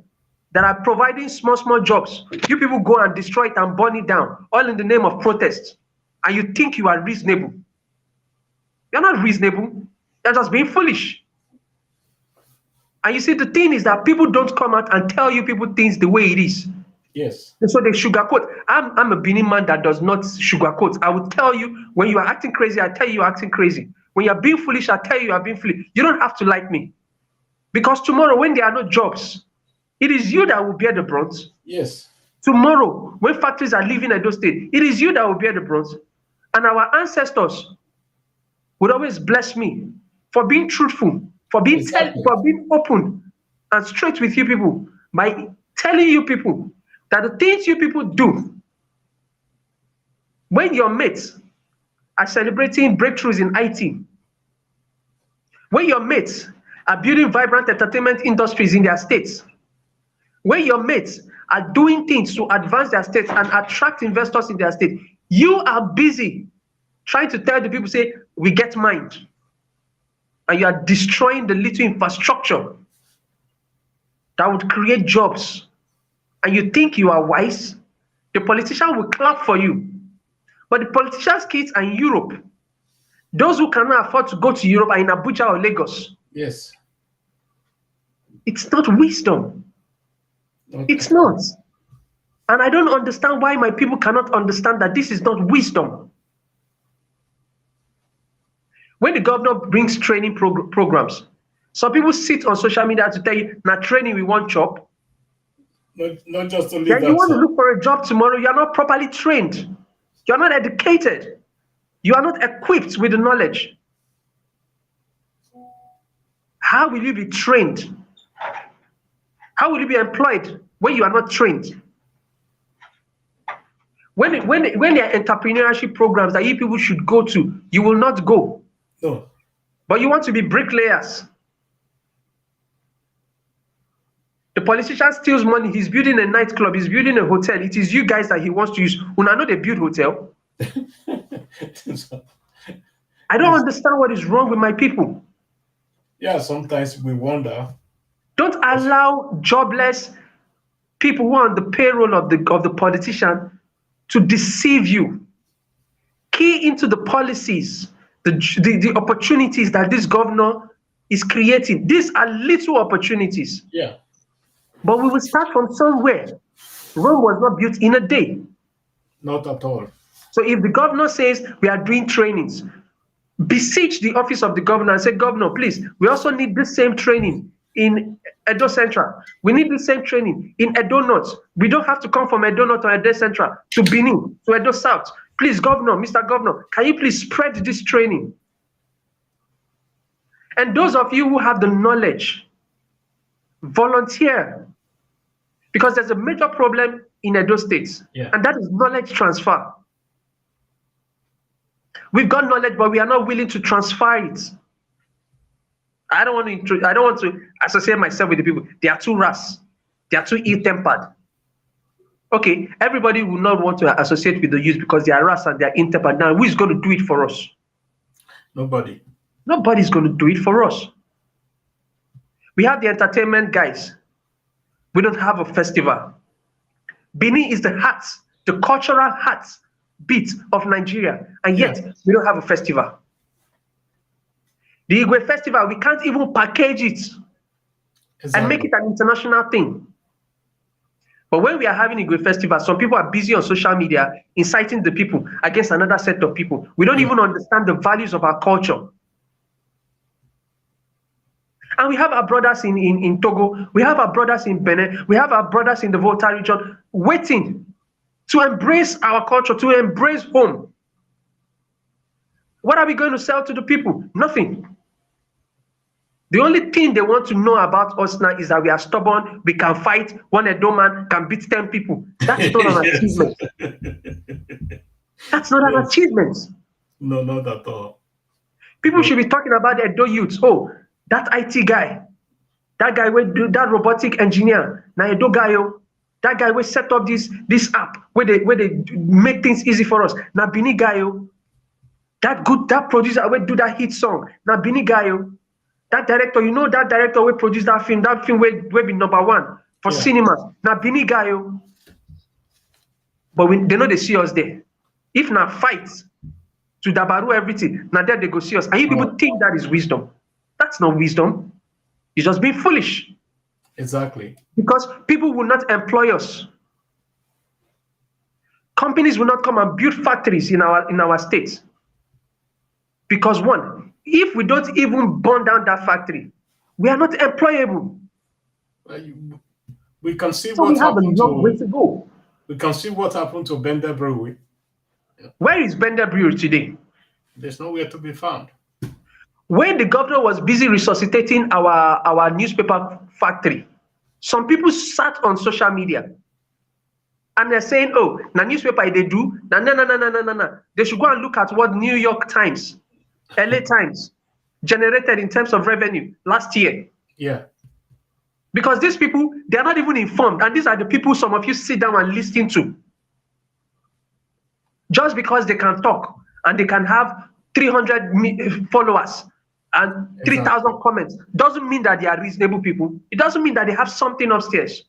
that are providing small jobs. You people go and destroy it and burn it down, all in the name of protest. And you think you are reasonable. You're not reasonable. You're just being foolish. And you see, the thing is that people don't come out and tell you people things the way it is. Yes. And so they sugarcoat. I'm a Benin man that does not sugarcoat. I will tell you when you are acting crazy, I tell you you're acting crazy. When you're being foolish, I tell you you're being foolish. You don't have to like me. Because tomorrow, when there are no jobs, it is you that will bear the brunt. Yes. Tomorrow, when factories are leaving Edo State, it is you that will bear the brunt. And our ancestors would always bless me for being truthful, for being open and straight with you people, by telling you people that the things you people do when your mates are celebrating breakthroughs in IT, when your mates are building vibrant entertainment industries in their states, when your mates are doing things to advance their states and attract investors in their state, you are busy trying to tell the people, say, we get mind. And you are destroying the little infrastructure that would create jobs. And you think you are wise, the politician will clap for you. But the politicians' kids are in Europe. Those who cannot afford to go to Europe are in Abuja or Lagos. Yes. It's not wisdom. Okay. It's not. And I don't understand why my people cannot understand that this is not wisdom. When the governor brings training programs, some people sit on social media to tell you, now training we want job. Not just to leave Then that, you want sir. to look for a job tomorrow, you're not properly trained. You're not educated. You are not equipped with the knowledge. How will you be trained? How will you be employed when you are not trained? When there are entrepreneurship programs that you people should go to, you will not go. No. But you want to be bricklayers. The politician steals money. He's building a nightclub. He's building a hotel. It is you guys that he wants to use. Una know they build hotel. I don't understand what is wrong with my people. Yeah, sometimes we wonder. Don't allow jobless people who are on the payroll of the politician to deceive you. Key into the policies, the opportunities that this governor is creating. These are little opportunities. Yeah. But we will start from somewhere. Rome was not built in a day. Not at all. So if the governor says we are doing trainings, beseech the office of the governor and say, Governor, please, we also need this same training in Edo Central. We need the same training in Edo North. We don't have to come from Edo North or Edo Central to Benin, to Edo South. Please, Governor, Mr. Governor, can you please spread this training? And those of you who have the knowledge, volunteer. Because there's a major problem in Edo State, and that is knowledge transfer. We've got knowledge, but we are not willing to transfer it. I don't want to associate myself with the people. They are too rash. They are too ill-tempered. Okay, everybody will not want to associate with the youth because they are rash and they are ill-tempered. Now, who is going to do it for us? Nobody. Nobody's going to do it for us. We have the entertainment guys. We don't have a festival. Benin is the heart, the cultural heart beat of Nigeria, and yet we don't have a festival. The Igwe festival, we can't even package it and make it an international thing. But when we are having Igwe festival, some people are busy on social media inciting the people against another set of people. We don't even understand the values of our culture. And we have our brothers in Togo, we have our brothers in Benin, we have our brothers in the Volta region waiting to embrace our culture, to embrace home. What are we going to sell to the people? Nothing. The only thing they want to know about us now is that we are stubborn, we can fight, one Edo man can beat 10 people. That's not an achievement. That's not an achievement. No, not at all. People should be talking about the Edo youths. Oh, that IT guy, that guy will do that robotic engineer, now Edo guy, that guy will set up this app where they make things easy for us. Now Bini guy, that producer will do that hit song. Now Bini guy, that director, that director will produce that film will be number one for cinemas. Now Bini guy, but they know they see us there. If now fights to dabaru everything, now there they go see us. And you people think that is wisdom. That's not wisdom. It's just being foolish. Exactly. Because people will not employ us. Companies will not come and build factories in our states. Because one, if we don't even burn down that factory, we are not employable. We can see so what we have happened a long way to go. We can see what happened to Bender Brewery. Where is Bender Brewery today? There's nowhere to be found. When the governor was busy resuscitating our newspaper factory, some people sat on social media and they're saying, oh, na newspaper they do, no. They should go and look at what New York Times, LA Times generated in terms of revenue last year. Yeah. Because these people, they're not even informed. And these are the people some of you sit down and listen to. Just because they can talk and they can have 300 followers and 3,000 comments doesn't mean that they are reasonable people. It doesn't mean that they have something upstairs.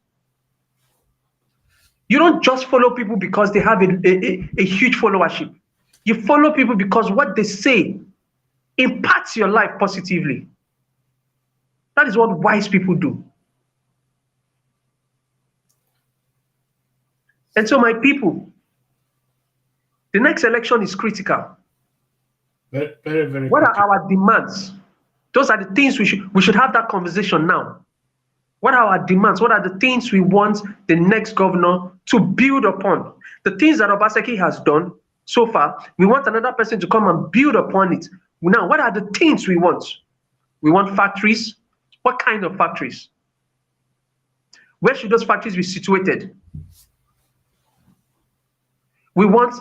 You don't just follow people because they have a huge followership. You follow people because what they say impacts your life positively. That is what wise people do. And so, my people, the next election is critical. Very, very, very what critical. are our demands? Those are the things we should have that conversation now. What are our demands? What are the things we want the next governor to build upon? The things that Obaseki has done so far, we want another person to come and build upon it. Now, what are the things we want? We want factories. What kind of factories? Where should those factories be situated? We want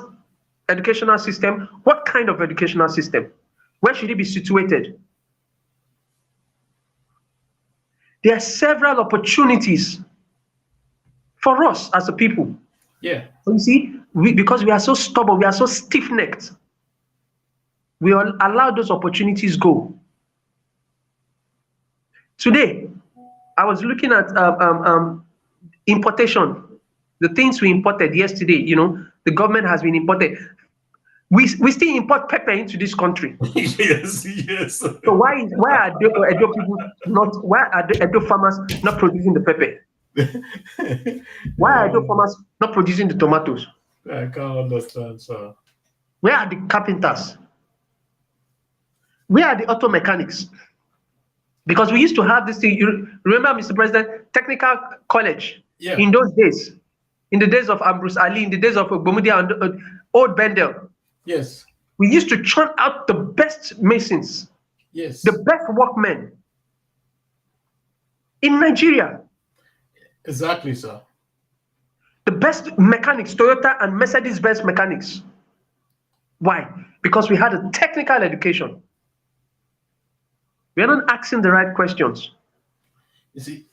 educational system. What kind of educational system? Where should it be situated? There are several opportunities for us as a people. Yeah. But you see, because we are so stubborn, we are so stiff-necked, we all allow those opportunities go. Today, I was looking at importation, the things we imported yesterday. The government has been imported. We still import pepper into this country. Yes, yes. So why are the Edo people not? Why are the Edo farmers not producing the pepper? Why are Edo farmers not producing the tomatoes? I can't understand, sir. Where are the carpenters? Where are the auto mechanics? Because we used to have this thing. You remember, Mr. President, technical college Yeah. in those days, in the days of Ambrose Ali, in the days of Ogbomudia and Old Bendel. Yes. We used to churn out the best masons, Yes. the best workmen in Nigeria, Exactly, sir. the best mechanics, Toyota and Mercedes-Benz mechanics. Why? Because we had a technical education. We are not asking the right questions. You see,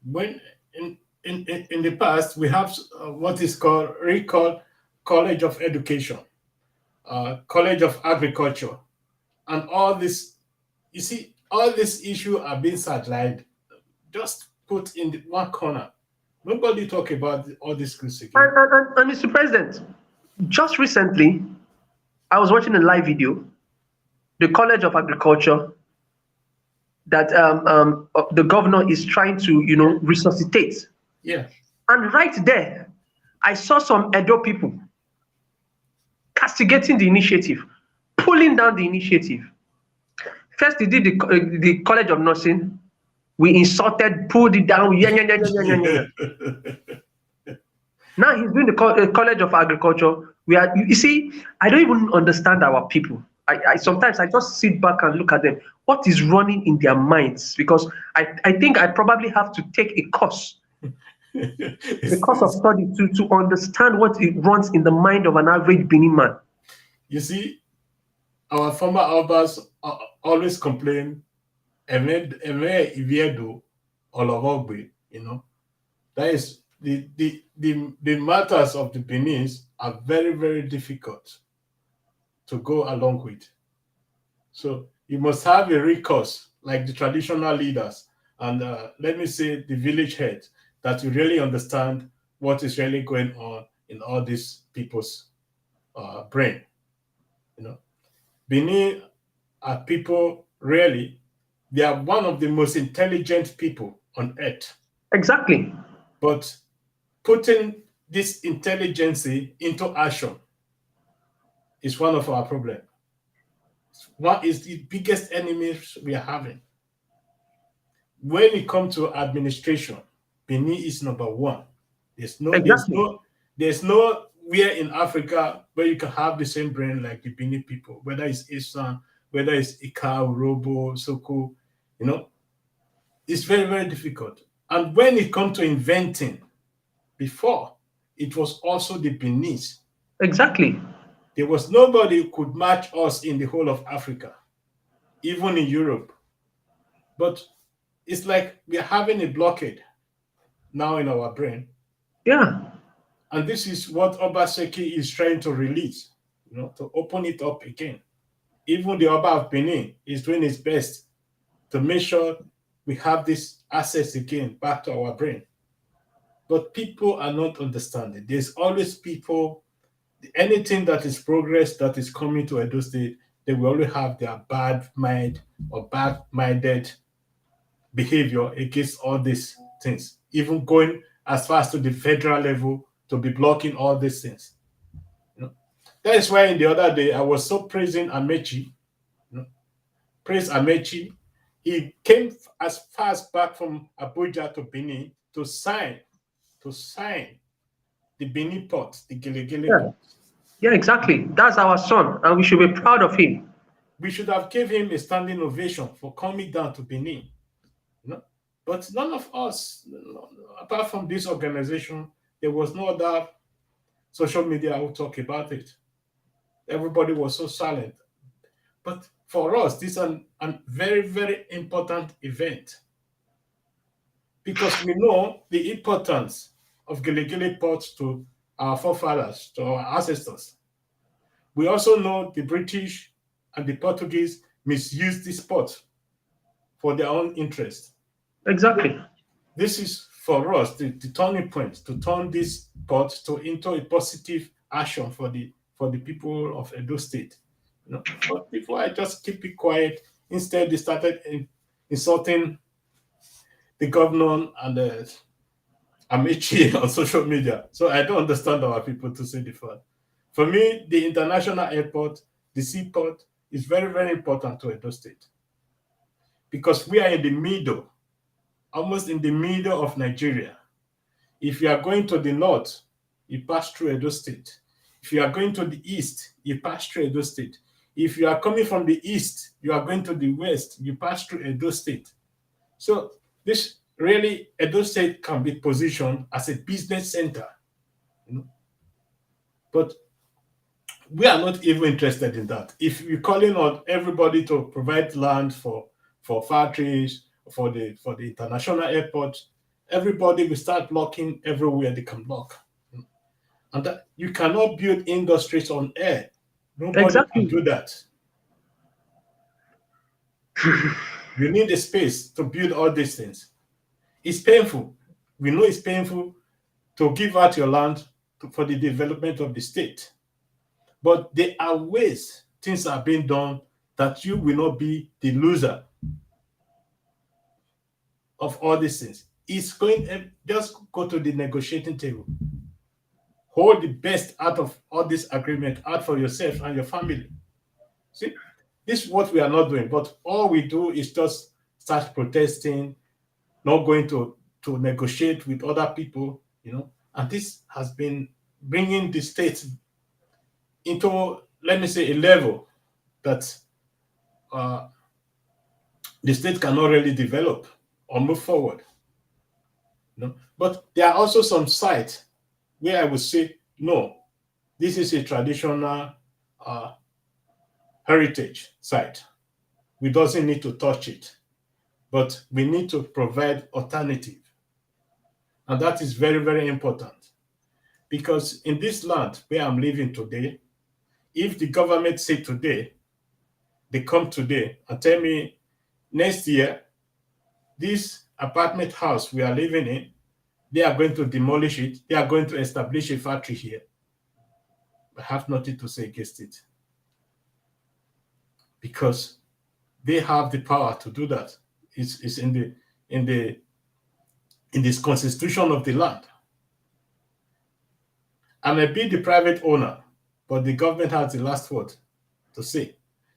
when in the past we have what is called College of Education, College of Agriculture, and all this. You see, all these issues are being sidelined, just put in one corner. Nobody talk about all these schools again. And Mr. President, just recently, I was watching a live video, the College of Agriculture, that the governor is trying to, resuscitate. Yeah. And right there, I saw some Edo people castigating the initiative, pulling down the initiative. First, they did the College of Nursing. We insulted, pulled it down. Yeah, yeah, yeah, yeah, yeah, yeah, yeah. Now he's doing the College of Agriculture. You see, I don't even understand our people. I sometimes I just sit back and look at them. What is running in their minds? Because I think I probably have to take a course of study to understand what it runs in the mind of an average Benin man. You see, our former Albers always complain, Iviedo Olovogbe, that is the matters of the Benins are very, very difficult to go along with. So you must have a recourse like the traditional leaders and let me say the village heads that you really understand what is really going on in all these people's brain. Benin are people really, they are one of the most intelligent people on earth. Exactly. But putting this intelligence into action is one of our problems. What is the biggest enemies we are having? When it comes to administration, Benin is number one. Exactly. There's nowhere in Africa where you can have the same brain like the Benin people, whether it's Isan, whether it's Ika, Robo, Soko, it's very, very difficult. And when it comes to inventing, before, it was also the Beninese. Exactly. There was nobody who could match us in the whole of Africa, even in Europe. But it's like we're having a blockade now in our brain. Yeah. And this is what Obaseki is trying to release, to open it up again. Even the Oba of Benin is doing his best to make sure we have this access again back to our brain. But people are not understanding. There's always people, anything that is progress that is coming to Edo State, they will always have their bad mind or bad-minded behavior against all these things, even going as far as to the federal level to be blocking all these things. That is why in the other day I was so praising Amechi. Praise Amechi. He came as far as back from Abuja to Benin to sign the Benin port, the Gelegele port. Yeah, exactly. That's our son, and we should be proud of him. We should have given him a standing ovation for coming down to Benin. But none of us, apart from this organization, there was no other social media who talk about it. Everybody was so silent. But for us, this is a very, very important event. because we know the importance of Gili Port to our forefathers, to our ancestors. We also know the British and the Portuguese misused this port for their own interest. Exactly. This is for us the turning point to turn this port into a positive action for the people of Edo State. But before I just keep it quiet, instead they started insulting the governor and the Amici on social media. So I don't understand our people, to say the fact. For me, the international airport, the seaport, is very, very important to Edo State because we are in the middle, almost in the middle of Nigeria. If you are going to the north, you pass through Edo State. If you are going to the east, you pass through Edo State. If you are coming from the east, you are going to the west, you pass through Edo State. So this really, Edo State can be positioned as a business center. But we are not even interested in that. If you're calling on everybody to provide land for factories, for the international airport, everybody will start blocking everywhere they can block. And that you cannot build industries on air. Nobody can Exactly. do that. You need a space to build all these things. It's painful. We know it's painful to give out your land for the development of the state. But there are ways things are being done that you will not be the loser of all these things. It's going, just go to the negotiating table. Hold the best out of all this agreement out for yourself and your family. See, this is what we are not doing. But all we do is just start protesting, not going to negotiate with other people, And this has been bringing the state into, let me say, a level that the state cannot really develop or move forward. But there are also some sites where I would say, no, this is a traditional heritage site. We doesn't need to touch it, but we need to provide alternative. And that is very, very important. Because in this land where I'm living today, if the government say today, they come today and tell me next year, this apartment house we are living in, they are going to demolish it, they are going to establish a factory here, I have nothing to say against it. Because they have the power to do that. It's in this constitution of the land. I may be the private owner, but the government has the last word to say.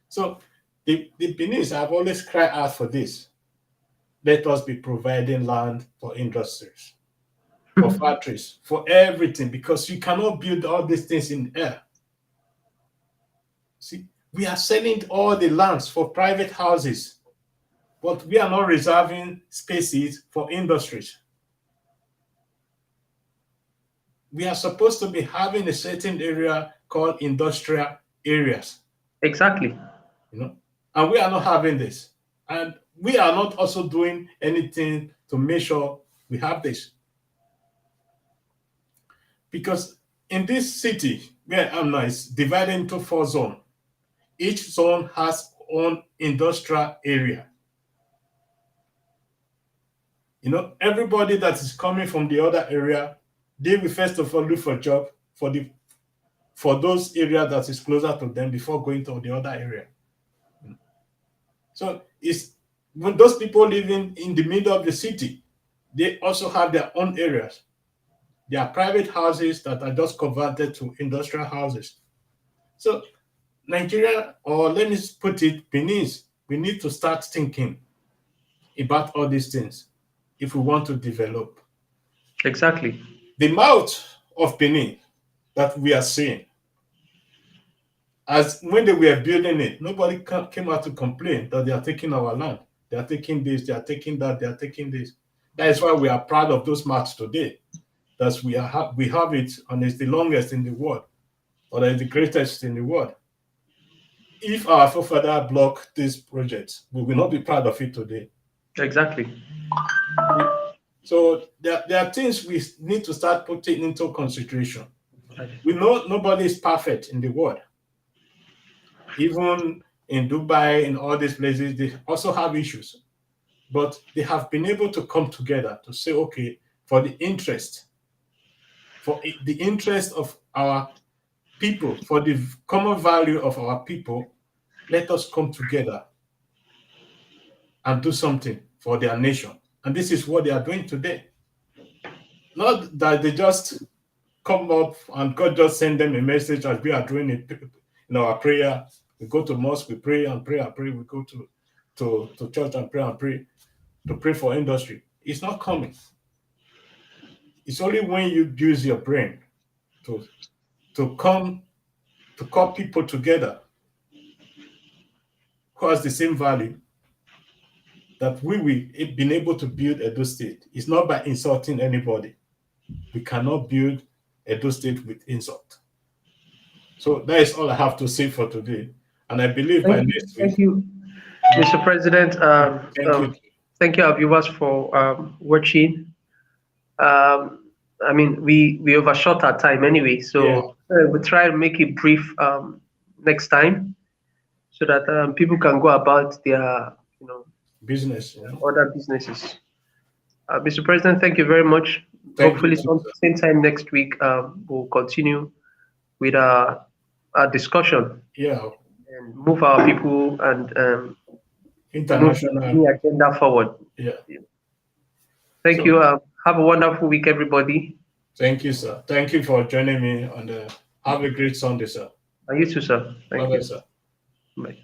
So the BENINS have always cried out for this. Let us be providing land for industries, for factories, for everything, because you cannot build all these things in air. See, we are selling all the lands for private houses, but we are not reserving spaces for industries. We are supposed to be having a certain area called industrial areas. Exactly. And we are not having this. And we are not also doing anything to make sure we have this. Because in this city where I'm now, it's divided into 4 zones. Each zone has own industrial area. Everybody that is coming from the other area, they will first of all look for a job for those areas that is closer to them before going to the other area. So it's when those people living in the middle of the city, they also have their own areas. There are private houses that are just converted to industrial houses. So Nigeria, or let me put it, BENINS, we need to start thinking about all these things if we want to develop. Exactly. The mouth of Benin that we are seeing, as when they were building it, nobody came out to complain that they are taking our land. They are taking this, they are taking that, they are taking this. That is why we are proud of those mouths today. That we have it, and it's the longest in the world, or it's the greatest in the world. If our forefather blocked this project, we will not be proud of it today. Exactly. So there are things we need to start putting into consideration. We know nobody is perfect in the world. Even in Dubai, in all these places, they also have issues. But they have been able to come together to say, okay, for the interest of our people, for the common value of our people, let us come together and do something for their nation. And this is what they are doing today. Not that they just come up and God just send them a message as we are doing it in our prayer. We go to mosque, we pray and pray and pray. We go to church and pray to pray for industry. It's not coming. It's only when you use your brain to call people together who has the same value that we will been able to build Edo State. It's not by insulting anybody. We cannot build Edo State with insult. So that is all I have to say for today. And I believe by next week. Thank you, Mr. President. Thank you, our viewers, for watching. I mean, we overshot our time anyway, so we'll try and make it brief next time, so that people can go about their, business, other businesses. Mr. President, thank you very much. Hopefully, same time next week, we'll continue with our discussion. Yeah. And move our people and international move the agenda forward. Yeah. Thank you. Have a wonderful week, everybody. Thank you, sir. Thank you for joining me, and have a great Sunday, sir. And you too, sir. Thank you, sir. Bye.